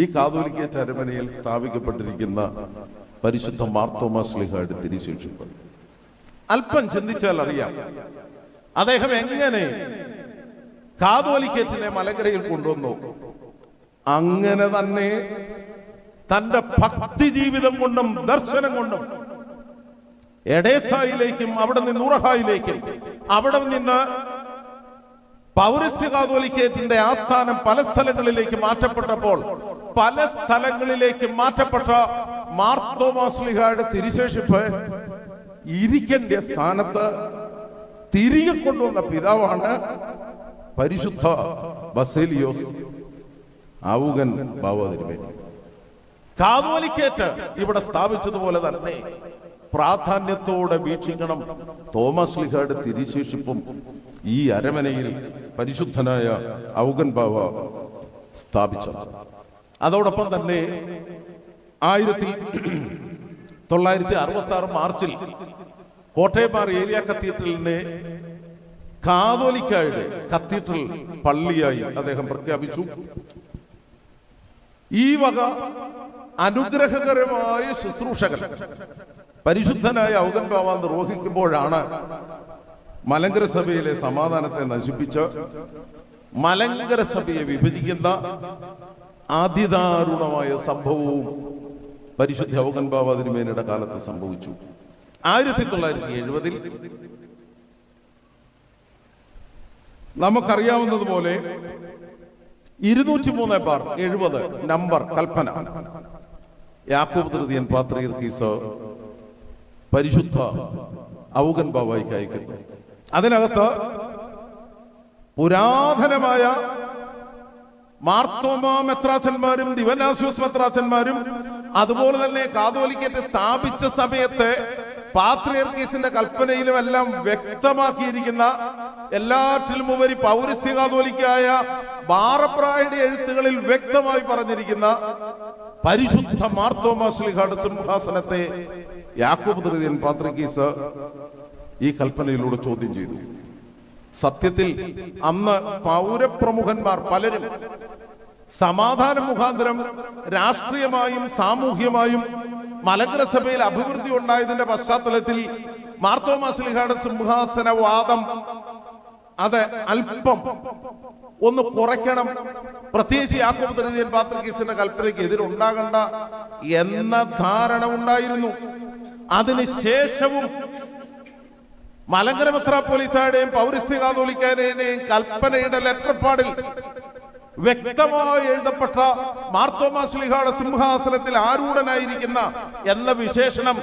ഈ കാതോലിക്കേറ്റ് അരമനയിൽ സ്ഥാപിക്കപ്പെട്ടിരിക്കുന്ന പരിശുദ്ധ മാർത്തോമാ ശ്ലീഹായുടെ തിരുശേഷിപ്പ്. അല്പം ചിന്തിച്ചാൽ അറിയാം അദ്ദേഹം എങ്ങനെ കാതോലിക്കേറ്റിനെ മലങ്കരയിൽ കൊണ്ടുവന്നു. അങ്ങനെ തന്നെ തന്റെ ഭക്തി ജീവിതം കൊണ്ടും ദർശനം കൊണ്ടും എഡേസായിലേക്കും അവിടെ നിന്ന് ഉറഹായിലേക്കും അവിടെ നിന്ന് പൗരസ്ത്യ കാതോലിക്കേറ്റിന്റെ ആസ്ഥാനം പല സ്ഥലങ്ങളിലേക്ക് മാറ്റപ്പെട്ടപ്പോൾ പല സ്ഥലങ്ങളിലേക്ക് മാറ്റപ്പെട്ട മാർത്തോമാ ശ്ലീഹായുടെ തിരുശേഷിപ്പ് ഇരിക്കേണ്ട സ്ഥാനത്ത് തിരികെ കൊണ്ടുവന്ന പിതാവാണ് പരിശുദ്ധ ബസേലിയോസ് ഔഗൻ ബാവ തിരുമേനി. കാതോലിക്കേറ്റ് ഇവിടെ സ്ഥാപിച്ചതുപോലെ തന്നെ പ്രാധാന്യത്തോടെ വീക്ഷിക്കണം തോമസ് ശ്ലീഹായുടെ തിരുശേഷിപ്പും ഈ അരമനയിൽ പരിശുദ്ധനായ ഔഗൻ ബാവ സ്ഥാപിച്ചത്. അതോടൊപ്പം തന്നെ 1966 മാർച്ചിൽ കോട്ടയപ്പാറ ഏലിയ കത്തീഡ്രലിനെ കാതോലിക്കായുടെ കത്തീഡ്രൽ പള്ളിയായി അദ്ദേഹം പ്രഖ്യാപിച്ചു. ഈ വക അനുഗ്രഹകരമായ ശുശ്രൂഷകൾ പരിശുദ്ധനായ ഔഗൻ ബാവ നിർവഹിക്കുമ്പോഴാണ് മലങ്കര സഭയിലെ സമാധാനത്തെ നശിപ്പിച്ച് മലങ്കര സഭയെ വിഭജിക്കുന്ന അതിദാരുണമായ സംഭവവും പരിശുദ്ധ ഔഗൻ ബാവ തിരുമേനിയുടെ കാലത്ത് സംഭവിച്ചു. 1970 നമുക്കറിയാവുന്നതുപോലെ 203/70 നമ്പർ കൽപ്പന യാക്കോബ് തൃതീയൻ പാത്രീർക്കീസ് പരിശുദ്ധ ഔഗൻ ബാവയ്ക്ക് അയക്കുന്നു. അതിനകത്ത് പുരാതനമായ മാർത്തോമാ മെത്രാച്ചന്മാരും ദിവനാസ്യൂസ് മെത്രാച്ചന്മാരും അതുപോലെ തന്നെ കാതോലിക്കേറ്റ് സ്ഥാപിച്ച സമയത്ത് പാത്രിയർക്കീസിന്റെ കൽപ്പനയിലും എല്ലാം വ്യക്തമാക്കിയിരിക്കുന്ന എല്ലാറ്റിലും ഉപരി പൗരസ്ത്യ കാതോലിക്കായ ബാറബ്രായുടെ എഴുത്തുകളിൽ വ്യക്തമായി പറഞ്ഞിരിക്കുന്ന പരിശുദ്ധ മാർത്തോമാ ശ്ലീഹായുടെ സിംഹാസനത്തെ യാക്കോബ് തൃതീയൻ പാത്രിയർക്കീസ് ഈ കൽപ്പനയിലൂടെ ചോദ്യം ചെയ്തു. സത്യത്തിൽ അന്ന് പൗരപ്രമുഖന്മാർ പലരും സമാധാന മുഖാന്തരം രാഷ്ട്രീയമായും സാമൂഹ്യമായും മലങ്കര സഭയിൽ അഭിവൃദ്ധി ഉണ്ടായതിന്റെ പശ്ചാത്തലത്തിൽ മാർത്തോമാ ശ്ലീഹായുടെ സിംഹാസനവാദം അത് അല്പം ഒന്ന് കുറയ്ക്കണം, പ്രത്യേകിച്ച് യാക്കോബ് തൃതീയൻ പാത്രിയർക്കീസിന്റെ കൽപ്പനയ്ക്ക് എതിരുണ്ടാകണ്ട എന്ന ധാരണ ഉണ്ടായിരുന്നു. അതിനുശേഷവും മലങ്കര മെത്രാപ്പോലീത്തയുടെയും പൗരസ്ത്യ കാതോലിക്കാരുടെയും കൽപ്പനയുടെ ലെറ്റർപാടിൽ വ്യക്തമായി എഴുതപ്പെട്ട മാർത്തോമാ ശ്ലീഹായുടെ സിംഹാസനത്തിൽ ആരൂഢനായിരിക്കുന്ന എന്ന വിശേഷണം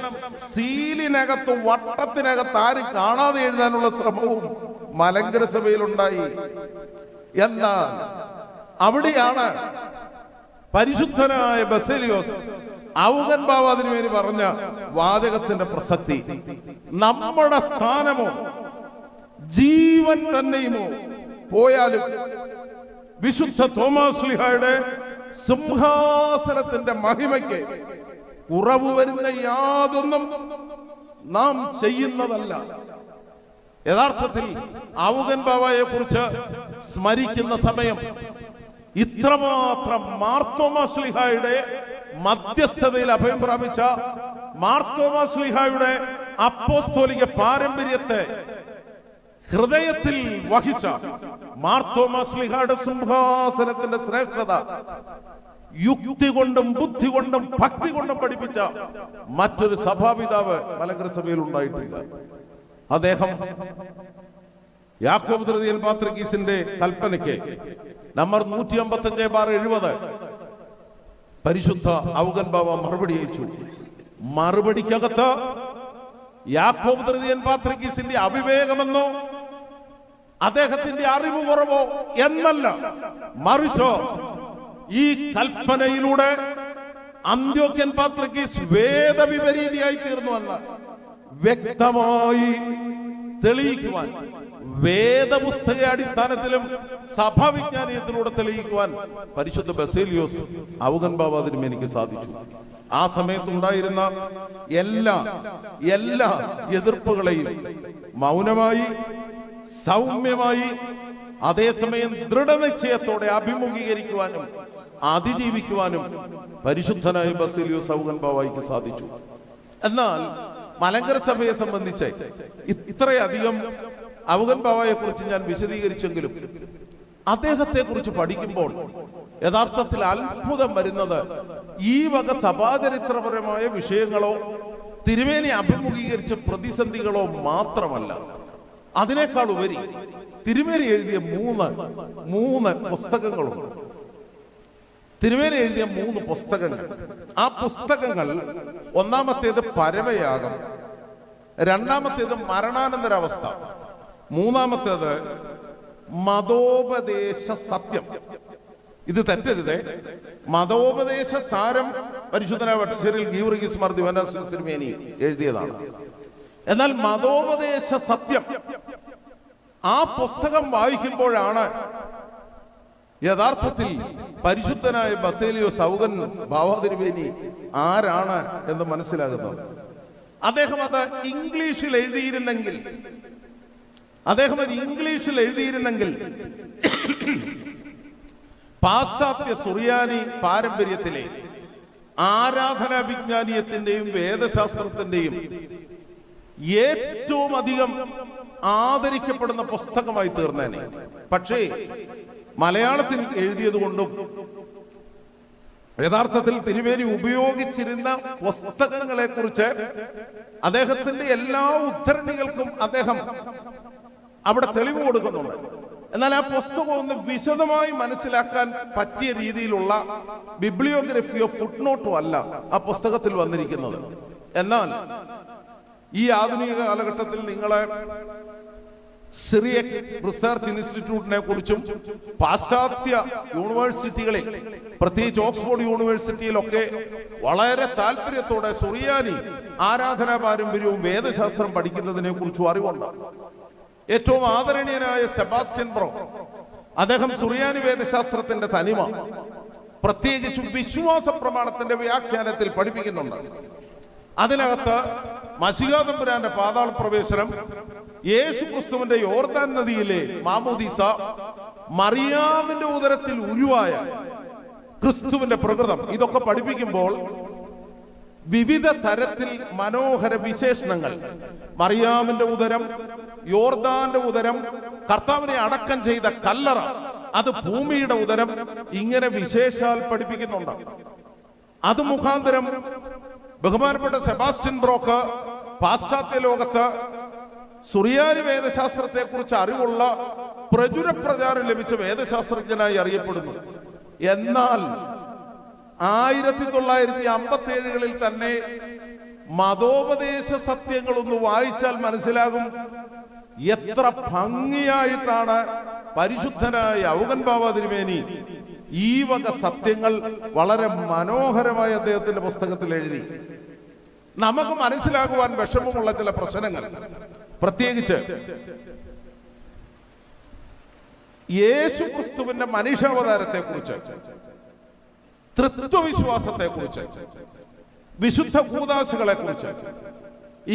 സീലിനകത്ത് വട്ടത്തിനകത്ത് ആരും കാണാതെ എഴുതാനുള്ള ശ്രമവും മലങ്കര സഭയിലുണ്ടായി. എന്നാൽ അവിടെയാണ് പരിശുദ്ധനായ ബസേലിയോസ് ഔഗൻ ബാവ തിരുമേനി പറഞ്ഞ വാചകത്തിന്റെ പ്രസക്തി. നമ്മുടെ സ്ഥാനമോ ജീവൻ തന്നെയുമോ പോയാലും വിശുദ്ധ തോമസ് ശ്ലീഹായുടെ സിംഹാസനത്തിന്റെ മഹിമയ്ക്ക് കുറവ് വരുന്ന യാതൊന്നും നാം ചെയ്യുന്നതല്ല. യഥാർത്ഥത്തിൽ ഔഗൻ ബാവയെ കുറിച്ച് സ്മരിക്കുന്ന സമയം ഇത്രമാത്രം മാർത്തോമാ ശ്ലീഹായുടെ മധ്യസ്ഥതയിൽ അഭയം പ്രാപിച്ച മാർത്തോമാ ശ്ലീഹായുടെ അപ്പോസ്തോലിക പാരമ്പര്യത്തെ ഹൃദയത്തിൽ വഹിച്ച മാർത്തോമാ ശ്ലീഹായുടെ സിംഹാസനത്തിന്റെ ശ്രേഷ്ഠത യുക്തി കൊണ്ടും ബുദ്ധി കൊണ്ടും ഭക്തി കൊണ്ടും പഠിപ്പിച്ച മറ്റൊരു സഭാപിതാവ് മലങ്കര സഭയിൽ ഉണ്ടായിട്ടില്ല. അദ്ദേഹം യാക്കോബ് തൃതീയൻ പാത്രിക്കീസിന്റെ കൽപ്പനയ്ക്ക് നമ്പർ 155/70 പരിശുദ്ധ ഔഗൻ ബാവ മറുപടി അയച്ചു. മറുപടിക്കകത്ത് യാക്കോബ് തൃതീയൻ പാത്രിക്കീസിന്റെ അവിവേകമെന്നോ അദ്ദേഹത്തിന്റെ അറിവ് കുറവോ എന്നല്ല, മറിച്ചോ ഈ കൽപ്പനയിലൂടെ അന്ത്യോക്യൻ പാത്രിക്കീസ് വേദവിപരീതിയായി തീർന്നു എന്ന് വ്യക്തമായി തെളിയിക്കുവാൻ, വേദപുസ്തക അടിസ്ഥാനത്തിലും സഭാവിജ്ഞാനീയത്തിലൂടെ തെളിയിക്കുവാൻ പരിശുദ്ധ ബസേലിയോസ് ഔഗൻ ബാവ തിരുമേനിക്ക് സാധിച്ചു. ആ സമയത്തുണ്ടായിരുന്ന എല്ലാ എതിർപ്പുകളെയും മൗനമായി, സൗമ്യമായി, അതേസമയം ദൃഢനിശ്ചയത്തോടെ അഭിമുഖീകരിക്കുവാനും അതിജീവിക്കുവാനും പരിശുദ്ധനായ ബസേലിയോസ് ഔഗൻ ബാവയ്ക്ക് സാധിച്ചു. എന്നാൽ മലങ്കര സഭയെ സംബന്ധിച്ച് ഇത്രയധികം ഔഗൻ ബാവയെ കുറിച്ച് ഞാൻ വിശദീകരിച്ചെങ്കിലും അദ്ദേഹത്തെ കുറിച്ച് പഠിക്കുമ്പോൾ യഥാർത്ഥത്തിൽ അത്ഭുതം വരുന്നത് ഈ വക സഭാചരിത്രപരമായ വിഷയങ്ങളോ തിരുമേനി അഭിമുഖീകരിച്ച പ്രതിസന്ധികളോ മാത്രമല്ല, അതിനേക്കാൾ ഉപരി തിരുമേനി എഴുതിയ മൂന്ന് പുസ്തകങ്ങളുണ്ട്. തിരുമേനി എഴുതിയ 3 പുസ്തകങ്ങൾ. ആ പുസ്തകങ്ങൾ, ഒന്നാമത്തേത് പരമയാഗം, രണ്ടാമത്തേത് മരണാനന്തരാവസ്ഥ, മൂന്നാമത്തേത് മതോപദേശ സത്യം. ഇത് തെറ്റരുതേ, മതോപദേശ സാരം പരിശുദ്ധനായ വട്ടശ്ശേരിയിൽ ഗീവർഗീസ് മാർ ദിവന്നാസ്യോസ് തിരുമേനി എഴുതിയതാണ്. എന്നാൽ മതോപദേശ സത്യം ആ പുസ്തകം വായിക്കുമ്പോഴാണ് യഥാർത്ഥത്തിൽ പരിശുദ്ധനായ ബസേലിയോസ് ഔഗൻ ബാവ തിരുമേനി ആരാണ് എന്ന് മനസ്സിലാകുന്നത്. അദ്ദേഹം അത് ഇംഗ്ലീഷിൽ എഴുതിയിരുന്നെങ്കിൽ പാശ്ചാത്യ സുറിയാനി പാരമ്പര്യത്തിലെ ആരാധനാ വിജ്ഞാനീയത്തിന്റെയും വേദശാസ്ത്രത്തിന്റെയും ഏറ്റവും അധികം ആദരിക്കപ്പെടുന്ന പുസ്തകമായി തീർന്നേനെ. പക്ഷേ മലയാളത്തിൽ എഴുതിയത് കൊണ്ടും യഥാർത്ഥത്തിൽ തിരുമേനി ഉപയോഗിച്ചിരുന്ന പുസ്തകങ്ങളെ കുറിച്ച് അദ്ദേഹത്തിന്റെ എല്ലാ ഉദ്ധരണികൾക്കും അദ്ദേഹം അവിടെ തെളിവ് കൊടുക്കുന്നുണ്ട്. എന്നാൽ ആ പുസ്തകം ഒന്ന് വിശദമായി മനസ്സിലാക്കാൻ പറ്റിയ രീതിയിലുള്ള ബിബ്ലിയോഗ്രഫിയോ ഫുട്നോട്ടോ അല്ല ആ പുസ്തകത്തിൽ വന്നിരിക്കുന്നത്. എന്നാൽ ഈ ആധുനിക കാലഘട്ടത്തിൽ നിങ്ങളെ സിറിയക് റിസർച്ച് ഇൻസ്റ്റിറ്റ്യൂട്ടിനെ കുറിച്ചും പാശ്ചാത്യ യൂണിവേഴ്സിറ്റികളിൽ, പ്രത്യേകിച്ച് ഓക്സ്ഫോർഡ് യൂണിവേഴ്സിറ്റിയിലൊക്കെ വളരെ താല്പര്യത്തോടെ സുറിയാനി ആരാധനാ പാരമ്പര്യവും വേദശാസ്ത്രം പഠിക്കുന്നതിനെ കുറിച്ചും അറിവുണ്ട്. ഏറ്റവും ആദരണീയനായ സെബാസ്റ്റ്യൻ ബ്രോ, അദ്ദേഹം സുറിയാനി വേദശാസ്ത്രത്തിന്റെ തനിമ പ്രത്യേകിച്ചും വിശ്വാസ പ്രമാണത്തിന്റെ വ്യാഖ്യാനത്തിൽ പഠിപ്പിക്കുന്നുണ്ട്. അതിനകത്ത് മശിഹാ തമ്പുരാന്റെ പാതാള പ്രവേശനം, യേശു ക്രിസ്തുവിന്റെ യോർദാൻ നദിയിലെ മാമോദീസ, മറിയാമിന്റെ ഉദരത്തിൽ ഉരുവായ ക്രിസ്തുവിന്റെ പ്രകൃതം, ഇതൊക്കെ പഠിപ്പിക്കുമ്പോൾ വിവിധ തരത്തിൽ മനോഹര വിശേഷണങ്ങൾ, മറിയാമിന്റെ ഉദരം, യോർദാന്റെ ഉദരം, കർത്താവിനെ അടക്കം ചെയ്ത കല്ലറ, അത് ഭൂമിയുടെ ഉദരം, ഇങ്ങനെ വിശേഷാൽ പഠിപ്പിക്കുന്നുണ്ട്. അത് മുഖാന്തരം ബഹുമാനപ്പെട്ട സെബാസ്റ്റ്യൻ ബ്രോക്ക് പാശ്ചാത്യ ലോകത്ത് സുറിയാനി വേദശാസ്ത്രത്തെ കുറിച്ച് അറിവുള്ള പ്രചുര പ്രചാരം ലഭിച്ച വേദശാസ്ത്രജ്ഞനായി അറിയപ്പെടുന്നു. എന്നാൽ 1957 തന്നെ മതോപദേശ സത്യങ്ങളൊന്ന് വായിച്ചാൽ മനസ്സിലാകും എത്ര ഭംഗിയായിട്ടാണ് പരിശുദ്ധനായ ഔഗൻ ബാവ തിരുമേനി ഈ വക സത്യങ്ങൾ വളരെ മനോഹരമായ അദ്ദേഹത്തിന്റെ പുസ്തകത്തിൽ എഴുതി. നമുക്ക് മനസ്സിലാകുവാൻ വിഷമമുള്ള ചില പ്രശ്നങ്ങൾ, പ്രത്യേകിച്ച് യേശു ക്രിസ്തുവിന്റെ മനുഷ്യാവതാരത്തെ കുറിച്ച്, തൃത്വവിശ്വാസത്തെ കുറിച്ച്, വിശുദ്ധ കൂദാശകളെ കുറിച്ച്,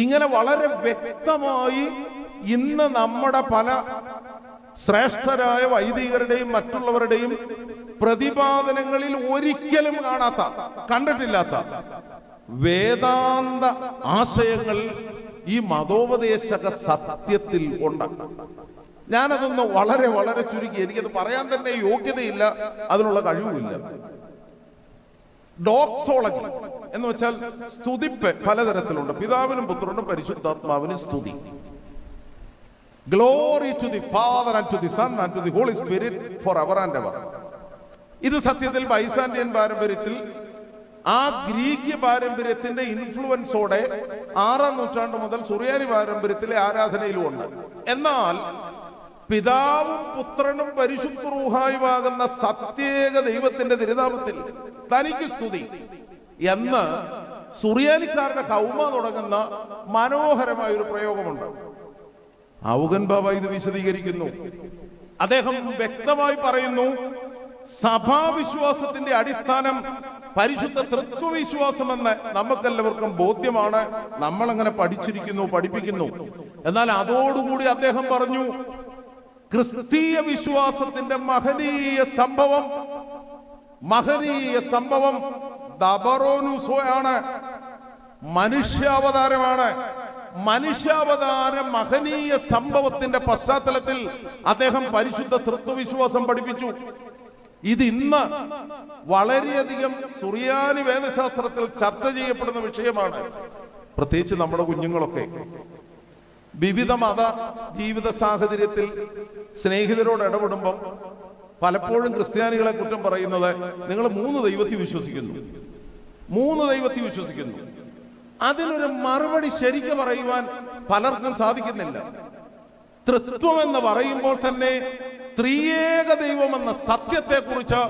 ഇങ്ങനെ വളരെ വ്യക്തമായി ഇന്ന് നമ്മുടെ പല ശ്രേഷ്ഠരായ വൈദികരുടെയും മറ്റുള്ളവരുടെയും പ്രതിപാദനങ്ങളിൽ ഒരിക്കലും കണ്ടിട്ടില്ലാത്ത വേദാന്ത ആശയങ്ങൾ ഈ മതോപദേശക സത്യത്തിൽ ഉണ്ട്. ഞാനതൊന്ന് വളരെ വളരെ ചുരുക്കി, എനിക്കത് പറയാൻ തന്നെ യോഗ്യതയില്ല, അതിനുള്ള കഴിവുമില്ല. ഡോക്സോളജി എന്ന് വെച്ചാൽ സ്തുതിപ്പ് പലതരത്തിലുണ്ട്. പിതാവിനും പുത്രനും പരിശുദ്ധാത്മാവിനും സ്തുതി. Glory to the Father and to the Son and to the Holy Spirit for ever and ever. ഇത് സത്യത്തിൽ ബൈസാന്റിയൻ പാരമ്പര്യത്തിൽ, ആ ഗ്രീക്ക് പാരമ്പര്യത്തിന്റെ ഇൻഫ്ലുവൻസോടെ 6-ാം നൂറ്റാണ്ട് മുതൽ സുറിയാനി പാരമ്പര്യത്തിലെ ആരാധനയിലും ഉണ്ട്. എന്നാൽ പിതാവും പുത്രനും പരിശുദ്ധ റൂഹായുമാകുന്ന സത്യേക ദൈവത്തിന്റെ തിരുനാമത്തിൽ തനിക്ക് സ്തുതി എന്ന് സുറിയാനിക്കാരുടെ കൗമ തുടങ്ങുന്ന മനോഹരമായ ഒരു പ്രയോഗമുണ്ട്. ഔഗൻ ബാവ ഇത് വിശദീകരിക്കുന്നു. അദ്ദേഹം വ്യക്തമായി പറയുന്നു, സഭാവിശ്വാസത്തിന്റെ അടിസ്ഥാനം പരിശുദ്ധ തൃത്വവിശ്വാസമെന്ന് നമുക്കെല്ലാവർക്കും ബോധ്യമാണ്. നമ്മളങ്ങനെ പഠിപ്പിക്കുന്നു. എന്നാൽ അതോടുകൂടി അദ്ദേഹം പറഞ്ഞു, ക്രിസ്തീയ വിശ്വാസത്തിന്റെ മഹനീയ സംഭവം ദബറോനുസോയാണ്, മനുഷ്യാവതാരമാണ്. മനുഷ്യാവതാര മഹനീയ സംഭവത്തിന്റെ പശ്ചാത്തലത്തിൽ അദ്ദേഹം പരിശുദ്ധ തൃത്വവിശ്വാസം പഠിപ്പിച്ചു. ഇത് ഇന്ന് വളരെയധികം സുറിയാനി വേദശാസ്ത്രത്തിൽ ചർച്ച ചെയ്യപ്പെടുന്ന വിഷയമാണ്. പ്രത്യേകിച്ച് നമ്മുടെ കുഞ്ഞുങ്ങളൊക്കെ വിവിധ മത ജീവിത സാഹചര്യത്തിൽ സ്നേഹിതരോട് ഇടപെടുമ്പം പലപ്പോഴും ക്രിസ്ത്യാനികളെ കുറ്റം പറയുന്നത്, നിങ്ങൾ 3 ദൈവത്തിൽ വിശ്വസിക്കുന്നു. അതിനൊരു മറുപടി ശരിക്ക് പറയുവാൻ പലർക്കും സാധിക്കുന്നില്ല. തൃത്വം എന്ന് പറയുമ്പോൾ തന്നെ ത്രിയേക ദൈവമെന്ന സത്യത്തെക്കുറിച്ച്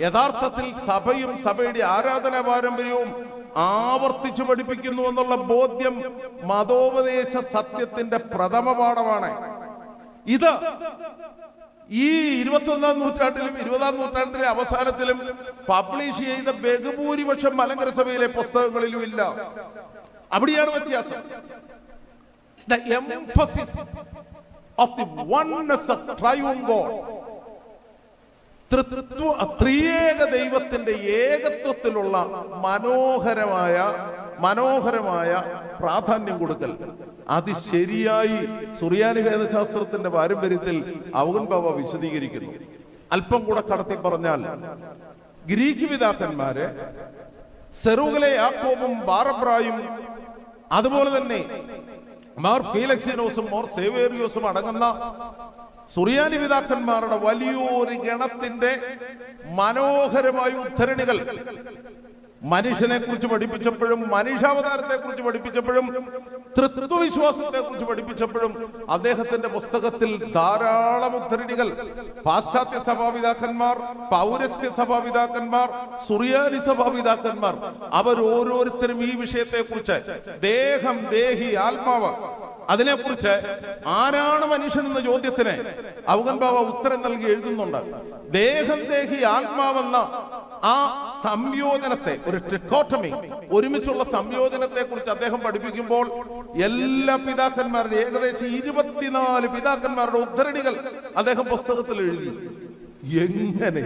യഥാർത്ഥത്തിൽ സഭയും സഭയുടെ ആരാധനാ പാരമ്പര്യവും ആവർത്തിച്ചു പഠിപ്പിക്കുന്നു എന്നുള്ള ബോധ്യം മതോപദേശ സത്യത്തിന്റെ പ്രഥമ പാഠമാണ്. ഇത് ഈ 21-ാം നൂറ്റാണ്ടിലും 20-ാം നൂറ്റാണ്ടിലെ അവസാനത്തിലും പബ്ലിഷ് ചെയ്ത ബഹുഭൂരിപക്ഷം മലങ്കര സഭയിലെ പുസ്തകങ്ങളിലും ഇല്ല. അവിടെയാണ് വ്യത്യാസം. The emphasis of the oneness of triune God, ത്രിയേക ദൈവത്തിന്റെ ഏകത്വത്തിലുള്ള മനോഹരമായ പ്രാധാന്യം കൊടുക്കൽ, അത് ശരിയായി സുറിയാനി വേദശാസ്ത്രത്തിന്റെ പാരമ്പര്യത്തിൽ ഔഗൻ ബാവ വിശദീകരിക്കുന്നു. അല്പം കൂടെ കടത്തി പറഞ്ഞാൽ, ഗ്രീക്ക് പിതാക്കന്മാര് സെറൂഗിലെ യാക്കോബും ബാറബ്രായും അതുപോലെ തന്നെ മാർ ഫീലക്സിനോസും മാർ സേവേറിയോസും അടങ്ങുന്ന സുറിയാനി പിതാക്കന്മാരുടെ വലിയൊരു ഗണത്തിന്റെ മനോഹരമായ ഉദ്ധരണികൾ മനുഷ്യനെ കുറിച്ച് പഠിപ്പിച്ചപ്പോഴും, മനുഷ്യാവതാരത്തെ കുറിച്ച് പഠിപ്പിച്ചപ്പോഴും, തൃത്വവിശ്വാസത്തെ കുറിച്ച് പഠിപ്പിച്ചപ്പോഴും അദ്ദേഹത്തിന്റെ പുസ്തകത്തിൽ ധാരാളം ഉദ്ധരണികൾ പാശ്ചാത്യ സഭാപിതാക്കന്മാർ, പൗരസ്ത്യ സഭാപിതാക്കന്മാർ, സുറിയാനി സഭാപിതാക്കന്മാർ അവർ ഓരോരുത്തരും ഈ വിഷയത്തെ കുറിച്ച്, ദേഹം, ദേഹി, ആത്മാവ്, അതിനെക്കുറിച്ച് ആരാണ് മനുഷ്യൻ എന്ന ചോദ്യത്തിന് ഔഗൻ ബാവ ഉത്തരം നൽകി എഴുതുന്നുണ്ട്. ദേഹം, ദേഹി, ആത്മാവെന്ന ആ സംയോജനത്തെ, ഒരു ട്രിക്കോട്ടമി, ഒരുമിച്ചുള്ള സംയോജനത്തെ കുറിച്ച് അദ്ദേഹം പഠിപ്പിക്കുമ്പോൾ എല്ലാ പിതാക്കന്മാരുടെ ഏകദേശം 24 പിതാക്കന്മാരുടെ ഉദ്ധരണികൾ അദ്ദേഹം പുസ്തകത്തിൽ എഴുതി. എങ്ങനെ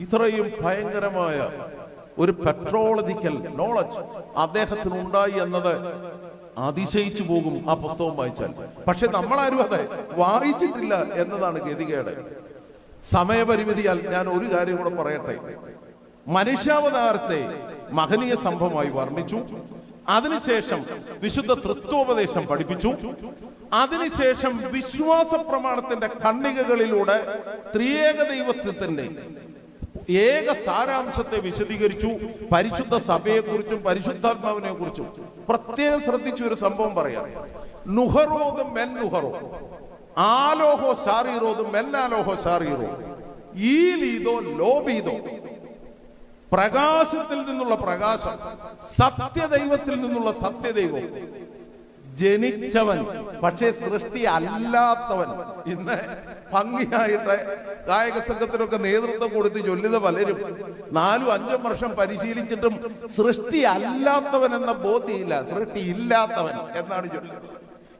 ഇത്രയും ഭയങ്കരമായ ഒരു പെട്രോളജിക്കൽ നോളജ് അദ്ദേഹത്തിന് ഉണ്ടായി എന്നത് അതിശയിച്ചു പോകും ആ പുസ്തകം വായിച്ചാൽ. പക്ഷെ നമ്മളാരും അത് വായിച്ചിട്ടില്ല എന്നതാണ് ഗതികേട്. സമയപരിമിതിയാൽ ഞാൻ ഒരു കാര്യം കൂടെ പറയട്ടെ. മനുഷ്യാവതാരത്തെ മഹനീയ സംഭവമായി വർണ്ണിച്ചു. അതിനുശേഷം വിശുദ്ധ തൃത്വോപദേശം പഠിപ്പിച്ചു. അതിനുശേഷം വിശ്വാസ പ്രമാണത്തിന്റെ ഖണ്ഡികകളിലൂടെ ത്രിയേക ദൈവത്വത്തിന്റെ ഏക സാരാംശത്തെ വിശദീകരിച്ചു. പരിശുദ്ധ സഭയെക്കുറിച്ചും പരിശുദ്ധാത്മാവിനെ കുറിച്ചും പ്രത്യേകം ശ്രദ്ധിച്ചു ഒരു സംഭവം പറയാം. നുഹറോതും മെൻ നുഹറോ, ആലോഹോ ശാരീറോതും മെല്ലാലോഹോ ശാരീറോ, ഈ ലീതോ ലോബീതോ, പ്രകാശത്തിൽ നിന്നുള്ള പ്രകാശം, സത്യദൈവത്തിൽ നിന്നുള്ള സത്യദൈവം, ജനിച്ചവൻ പക്ഷേ സൃഷ്ടി അല്ലാത്തവൻ. ഇന്ന് ഭംഗിയായിട്ട് ഗായക സംഘത്തിനൊക്കെ നേതൃത്വം കൊടുത്ത് ചൊല്ലുന്ന പലരും 4-5 വർഷം പരിശീലിച്ചിട്ടും സൃഷ്ടി അല്ലാത്തവൻ എന്ന ബോധ്യമില്ല, സൃഷ്ടി ഇല്ലാത്തവൻ എന്നാണ് ചൊല്ലുന്നത്.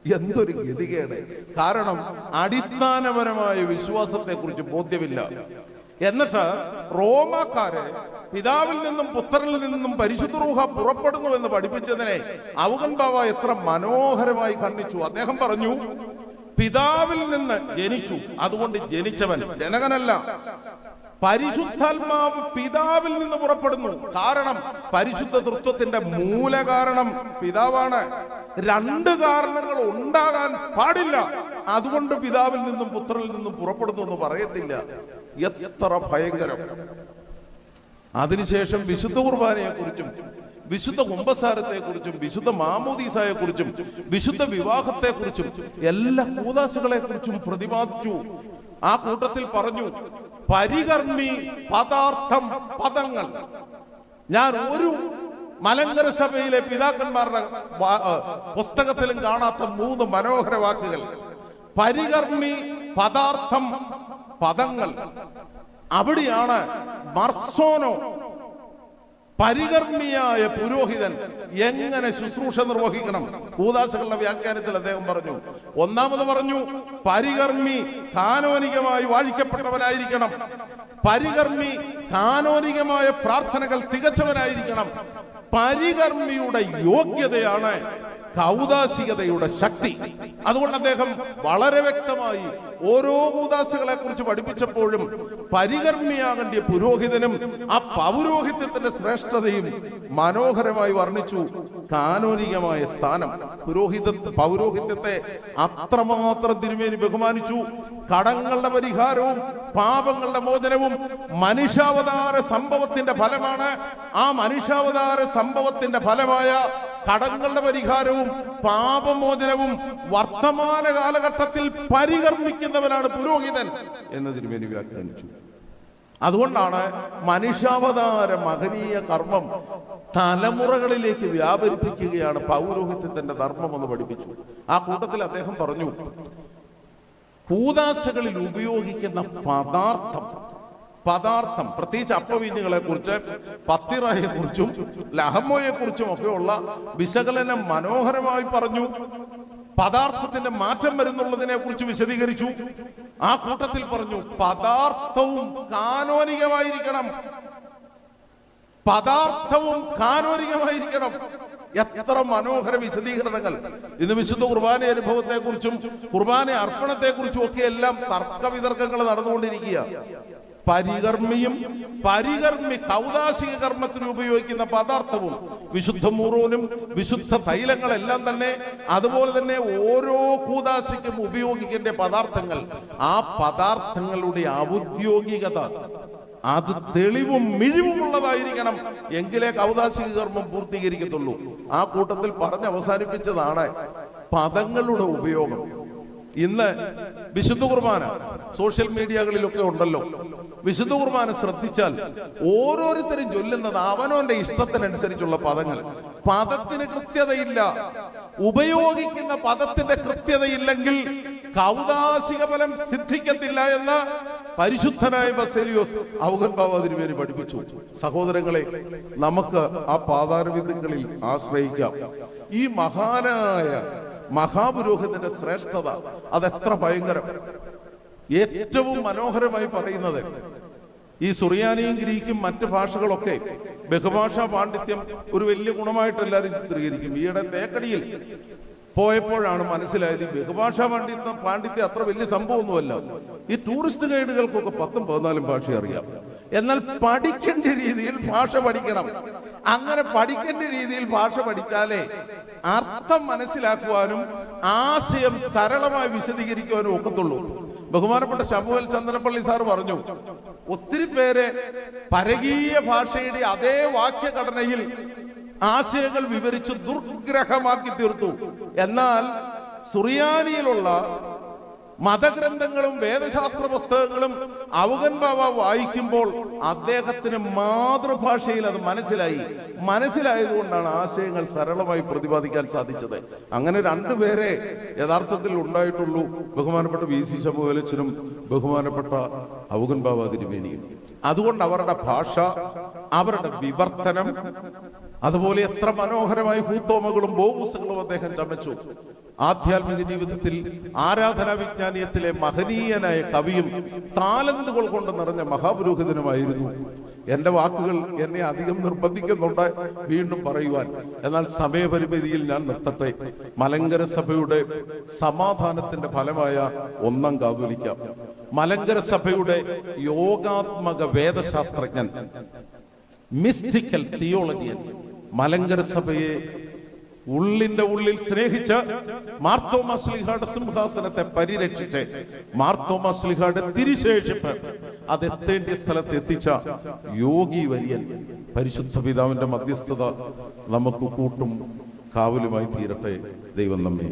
എന്തൊരു ഗതികേട്! കാരണം അടിസ്ഥാനപരമായ വിശ്വാസത്തെക്കുറിച്ച് ബോധ്യമില്ല. എന്നിട്ട് റോമാക്കാരെ പിതാവിൽ നിന്നും പുത്രനിൽ നിന്നും പരിശുദ്ധ റൂഹ പുറപ്പെടുന്നു എന്ന് പഠിപ്പിച്ചതിനെ ഔഗൻ ബാവ എത്ര മനോഹരമായി ഖണ്ഡിച്ചു. അദ്ദേഹം പറഞ്ഞു, പിതാവിൽ നിന്ന് ജനിച്ചു, അതുകൊണ്ട് ജനിച്ചവൻ ജനകനല്ല. പരിശുദ്ധാത്മാവ് പിതാവിൽ നിന്ന് പുറപ്പെടുന്നു, കാരണം പരിശുദ്ധ തൃത്വത്തിന്റെ മൂലകാരണം പിതാവാണ്. രണ്ട് കാരണങ്ങൾ ഉണ്ടാകാൻ പാടില്ല, അതുകൊണ്ട് പിതാവിൽ നിന്നും പുത്രനിൽ നിന്നും പുറപ്പെടുന്നു എന്ന് പറയത്തില്ല. എത്ര ഭയങ്കരം! അതിനുശേഷം വിശുദ്ധ കുർബാനയെ കുറിച്ചും വിശുദ്ധ കുമ്പസാരത്തെ കുറിച്ചും വിശുദ്ധ മാമോദീസായെ കുറിച്ചും വിശുദ്ധ വിവാഹത്തെ കുറിച്ചും എല്ലാ കൂദാശകളെ കുറിച്ചും പ്രതിപാദിച്ചു. ആ കൂട്ടത്തിൽ പറഞ്ഞു, പരികർമ്മി, പദാർത്ഥം, പദങ്ങൾ. ഞാൻ ഒരു മലങ്കര സഭയിലെ പിതാക്കന്മാരുടെ പുസ്തകത്തിലും കാണാത്ത 3 മനോഹര വാക്കുകൾ: പരികർമ്മി, പദാർത്ഥം, പദങ്ങൾ. അവിടെയാണ് മർസോനോ, പരികർമ്മിയായ പുരോഹിതൻ എങ്ങനെ ശുശ്രൂഷ നിർവഹിക്കണം. കൂദാശകളുടെ വ്യാഖ്യാനത്തിൽ അദ്ദേഹം പറഞ്ഞു, ഒന്നാമത് പറഞ്ഞു, പരികർമ്മി കാനോനികമായി വാഴിക്കപ്പെട്ടവനായിരിക്കണം. പരികർമ്മി കാനോനികമായ പ്രാർത്ഥനകൾ തികച്ചവനായിരിക്കണം. പരികർമ്മിയുടെ യോഗ്യതയാണ് കൗദാശികതയുടെ ശക്തി. അതുകൊണ്ട് അദ്ദേഹം വളരെ വ്യക്തമായി ഓരോ കൂദാശകളെ കുറിച്ച് പഠിപ്പിച്ചപ്പോഴും പരികർമ്മിയാകേണ്ട പുരോഹിതനും ആ പൗരോഹിത്യത്തിന്റെ ശ്രേഷ്ഠതയും മനോഹരമായി വർണ്ണിച്ചു. കാനോനികമായ സ്ഥാനം, പൗരോഹിത്യത്തെ അത്രമാത്രം തിരുമേനി ബഹുമാനിച്ചു. കടങ്ങളുടെ പരിഹാരവും പാപങ്ങളുടെ മോചനവും മനുഷ്യാവതാര സംഭവത്തിന്റെ ഫലമാണ്. ആ മനുഷ്യാവതാര സംഭവത്തിന്റെ ഫലമായ കടങ്ങളുടെ പരിഹാരവും പാപമോചനവും വർത്തമാന കാലഘട്ടത്തിൽ പരികർമ്മിക്കുന്നവനാണ് പുരോഹിതൻ എന്ന് തിരുമേനി വ്യാഖ്യാനിച്ചു. അതുകൊണ്ടാണ് മനുഷ്യാവതാര മഹനീയ കർമ്മം തലമുറകളിലേക്ക് വ്യാപരിപ്പിക്കുകയാണ് പൗരോഹിത്യത്തിന്റെ ധർമ്മം എന്ന് പഠിപ്പിച്ചു. ആ കൂട്ടത്തിൽ അദ്ദേഹം പറഞ്ഞു, കൂദാശകളിൽ ഉപയോഗിക്കുന്ന പദാർത്ഥം പ്രത്യേകിച്ച് അപ്പവീഞ്ഞുകളെ കുറിച്ച്, പത്തിറയെ കുറിച്ചും ലഹമ്മയെ കുറിച്ചും ഒക്കെയുള്ള വിശകലനം മനോഹരമായി പറഞ്ഞു. പദാർത്ഥത്തിന്റെ മാറ്റം വരുന്നുള്ളതിനെ കുറിച്ച് വിശദീകരിച്ചു. ആ കൂട്ടത്തിൽ പറഞ്ഞു, പദാർത്ഥവും കാനോനികമായിരിക്കണം. പദാർത്ഥവും കാനോനികമായിരിക്കണം. എത്ര മനോഹര വിശദീകരണങ്ങൾ! ഇന്ന് വിശുദ്ധ കുർബാന അനുഭവത്തെ കുറിച്ചും കുർബാന അർപ്പണത്തെ കുറിച്ചും ഒക്കെ എല്ലാം തർക്ക വിതർക്കങ്ങൾ നടന്നുകൊണ്ടിരിക്കുക. പരികർമ്മി കൗദാശിക കർമ്മത്തിന് ഉപയോഗിക്കുന്ന പദാർത്ഥവും വിശുദ്ധ മൂറോനും വിശുദ്ധ തൈലങ്ങളെല്ലാം തന്നെ, അതുപോലെ തന്നെ ഓരോ കൂദാശിക്കും ഉപയോഗിക്കേണ്ട പദാർത്ഥങ്ങൾ, ആ പദാർത്ഥങ്ങളുടെ ഔദ്യോഗികത അത് തെളിവും മിഴിവുമുള്ളതായിരിക്കണം, എങ്കിലേ കൗദാശിക കർമ്മം പൂർത്തീകരിക്കത്തുള്ളൂ. ആ കൂട്ടത്തിൽ പറഞ്ഞ് അവസാനിപ്പിച്ചതാണ് പദങ്ങളുടെ ഉപയോഗം. ഇന്ന് വിശുദ്ധ കുർബാന സോഷ്യൽ മീഡിയകളിലൊക്കെ ഉണ്ടല്ലോ. വിശുദ്ധ കുർബാന ശ്രദ്ധിച്ചാൽ ഓരോരുത്തരും ചൊല്ലുന്നത് അവനവന്റെ ഇഷ്ടത്തിനനുസരിച്ചുള്ള പദങ്ങൾ. പദത്തിന് കൃത്യതയില്ല. ഉപയോഗിക്കുന്ന പദത്തിന്റെ കൃത്യതയില്ലെങ്കിൽ കൗദാശിക ഫലം സിദ്ധിക്കത്തില്ല എന്ന് പരിശുദ്ധനായ ബസേലിയോസ് ഔഗൻ ബാവ തിരുമേനി പഠിപ്പിച്ചു. സഹോദരങ്ങളെ, നമുക്ക് ആ പാതാരവിന്ദങ്ങളിൽ ആശ്രയിക്കാം. ഈ മഹാനായ മഹാപുരോഹിതന്റെ ശ്രേഷ്ഠത അതെത്ര ഭയങ്കരം! ഏറ്റവും മനോഹരമായി പറയുന്നത്, ഈ സുറിയാനിയും ഗ്രീക്കും മറ്റ് ഭാഷകളൊക്കെ ബഹുഭാഷാ പാണ്ഡിത്യം ഒരു വലിയ ഗുണമായിട്ട് എല്ലാവരും ചിത്രീകരിക്കും. ഈയിടെ തേക്കടിയിൽ പോയപ്പോഴാണ് മനസ്സിലായത് ബഹുഭാഷാ പാണ്ഡിത്യം അത്ര വലിയ സംഭവമൊന്നുമല്ല. ഈ ടൂറിസ്റ്റ് ഗൈഡുകൾക്കൊക്കെ 10ഉം 14ഉം ഭാഷ അറിയാം. എന്നാൽ പഠിക്കേണ്ട രീതിയിൽ ഭാഷ പഠിക്കണം. അങ്ങനെ പഠിക്കേണ്ട രീതിയിൽ ഭാഷ പഠിച്ചാലേ അർത്ഥം മനസ്സിലാക്കുവാനും ആശയം സരളമായി വിശദീകരിക്കുവാനും ഒക്കത്തുള്ളൂ. ബഹുമാനപ്പെട്ട ശമുവേൽ ചന്ദനപ്പള്ളി സാർ പറഞ്ഞു, ഒത്തിരി പേര് പരകീയ ഭാഷയുടെ അതേ വാക്യഘടനയിൽ ആശയങ്ങൾ വിവരിച്ച് ദുർഗ്രഹമാക്കി തീർത്തു. എന്നാൽ സുറിയാനിയിലുള്ള മതഗ്രന്ഥങ്ങളും വേദശാസ്ത്ര പുസ്തകങ്ങളും ഔഗൻ ബാവ വായിക്കുമ്പോൾ അദ്ദേഹത്തിന് മാതൃഭാഷയിൽ അത് മനസ്സിലായതുകൊണ്ടാണ് ആശയങ്ങൾ സരളമായി പ്രതിപാദിക്കാൻ സാധിച്ചത്. അങ്ങനെ രണ്ടുപേരെ യഥാർത്ഥത്തിൽ ഉണ്ടായിട്ടുള്ളൂ, ബഹുമാനപ്പെട്ട വി സി ശമുവേലച്ചനും ബഹുമാനപ്പെട്ട ഔഗൻ ബാവ തിരുമേനിയും. അതുകൊണ്ട് അവരുടെ ഭാഷ, അവരുടെ വിവർത്തനം അതുപോലെ എത്ര മനോഹരമായ ഹൂത്തോമകളും ബോവൂസുകളും അദ്ദേഹം ചമച്ചു. ആധ്യാത്മിക ജീവിതത്തിൽ ആരാധനാ വിജ്ഞാനീയത്തിലെ മഹനീയനായ കവിയും താലന്തുകൾ കൊണ്ട് നിറഞ്ഞ മഹാപുരോഹിതനുമായിരുന്നു. എന്റെ വാക്കുകൾ എന്നെ അധികം നിർബന്ധിക്കുന്നുണ്ട് വീണ്ടും പറയുവാൻ. എന്നാൽ സമയപരിമിതിയിൽ ഞാൻ നിർത്തട്ടെ. മലങ്കര സഭയുടെ സമാധാനത്തിന്റെ ഫലമായ ഒന്നാം കാതോലിക്ക, മലങ്കര സഭയുടെ യോഗാത്മക വേദശാസ്ത്രജ്ഞൻ, മിസ്റ്റിക്കൽ തിയോളജിയൻ, മലങ്കര സഭയെ ഉള്ളിന്റെ ഉള്ളിൽ സ്നേഹിച്ച് മാർത്തോമാ ശ്ലീഹായുടെ സിംഹാസനത്തെ പരിരക്ഷിച്ച് മാർത്തോമാ ശ്ലീഹായുടെ തിരുശേഷിപ്പ് അതെത്തേണ്ടിയ സ്ഥലത്ത് എത്തിച്ച യോഗി വര്യൻ, പരിശുദ്ധ പിതാവിന്റെ മധ്യസ്ഥത നമുക്ക് കൂട്ടും കാവലുമായി തീരട്ടെ. ദൈവം നമ്മെ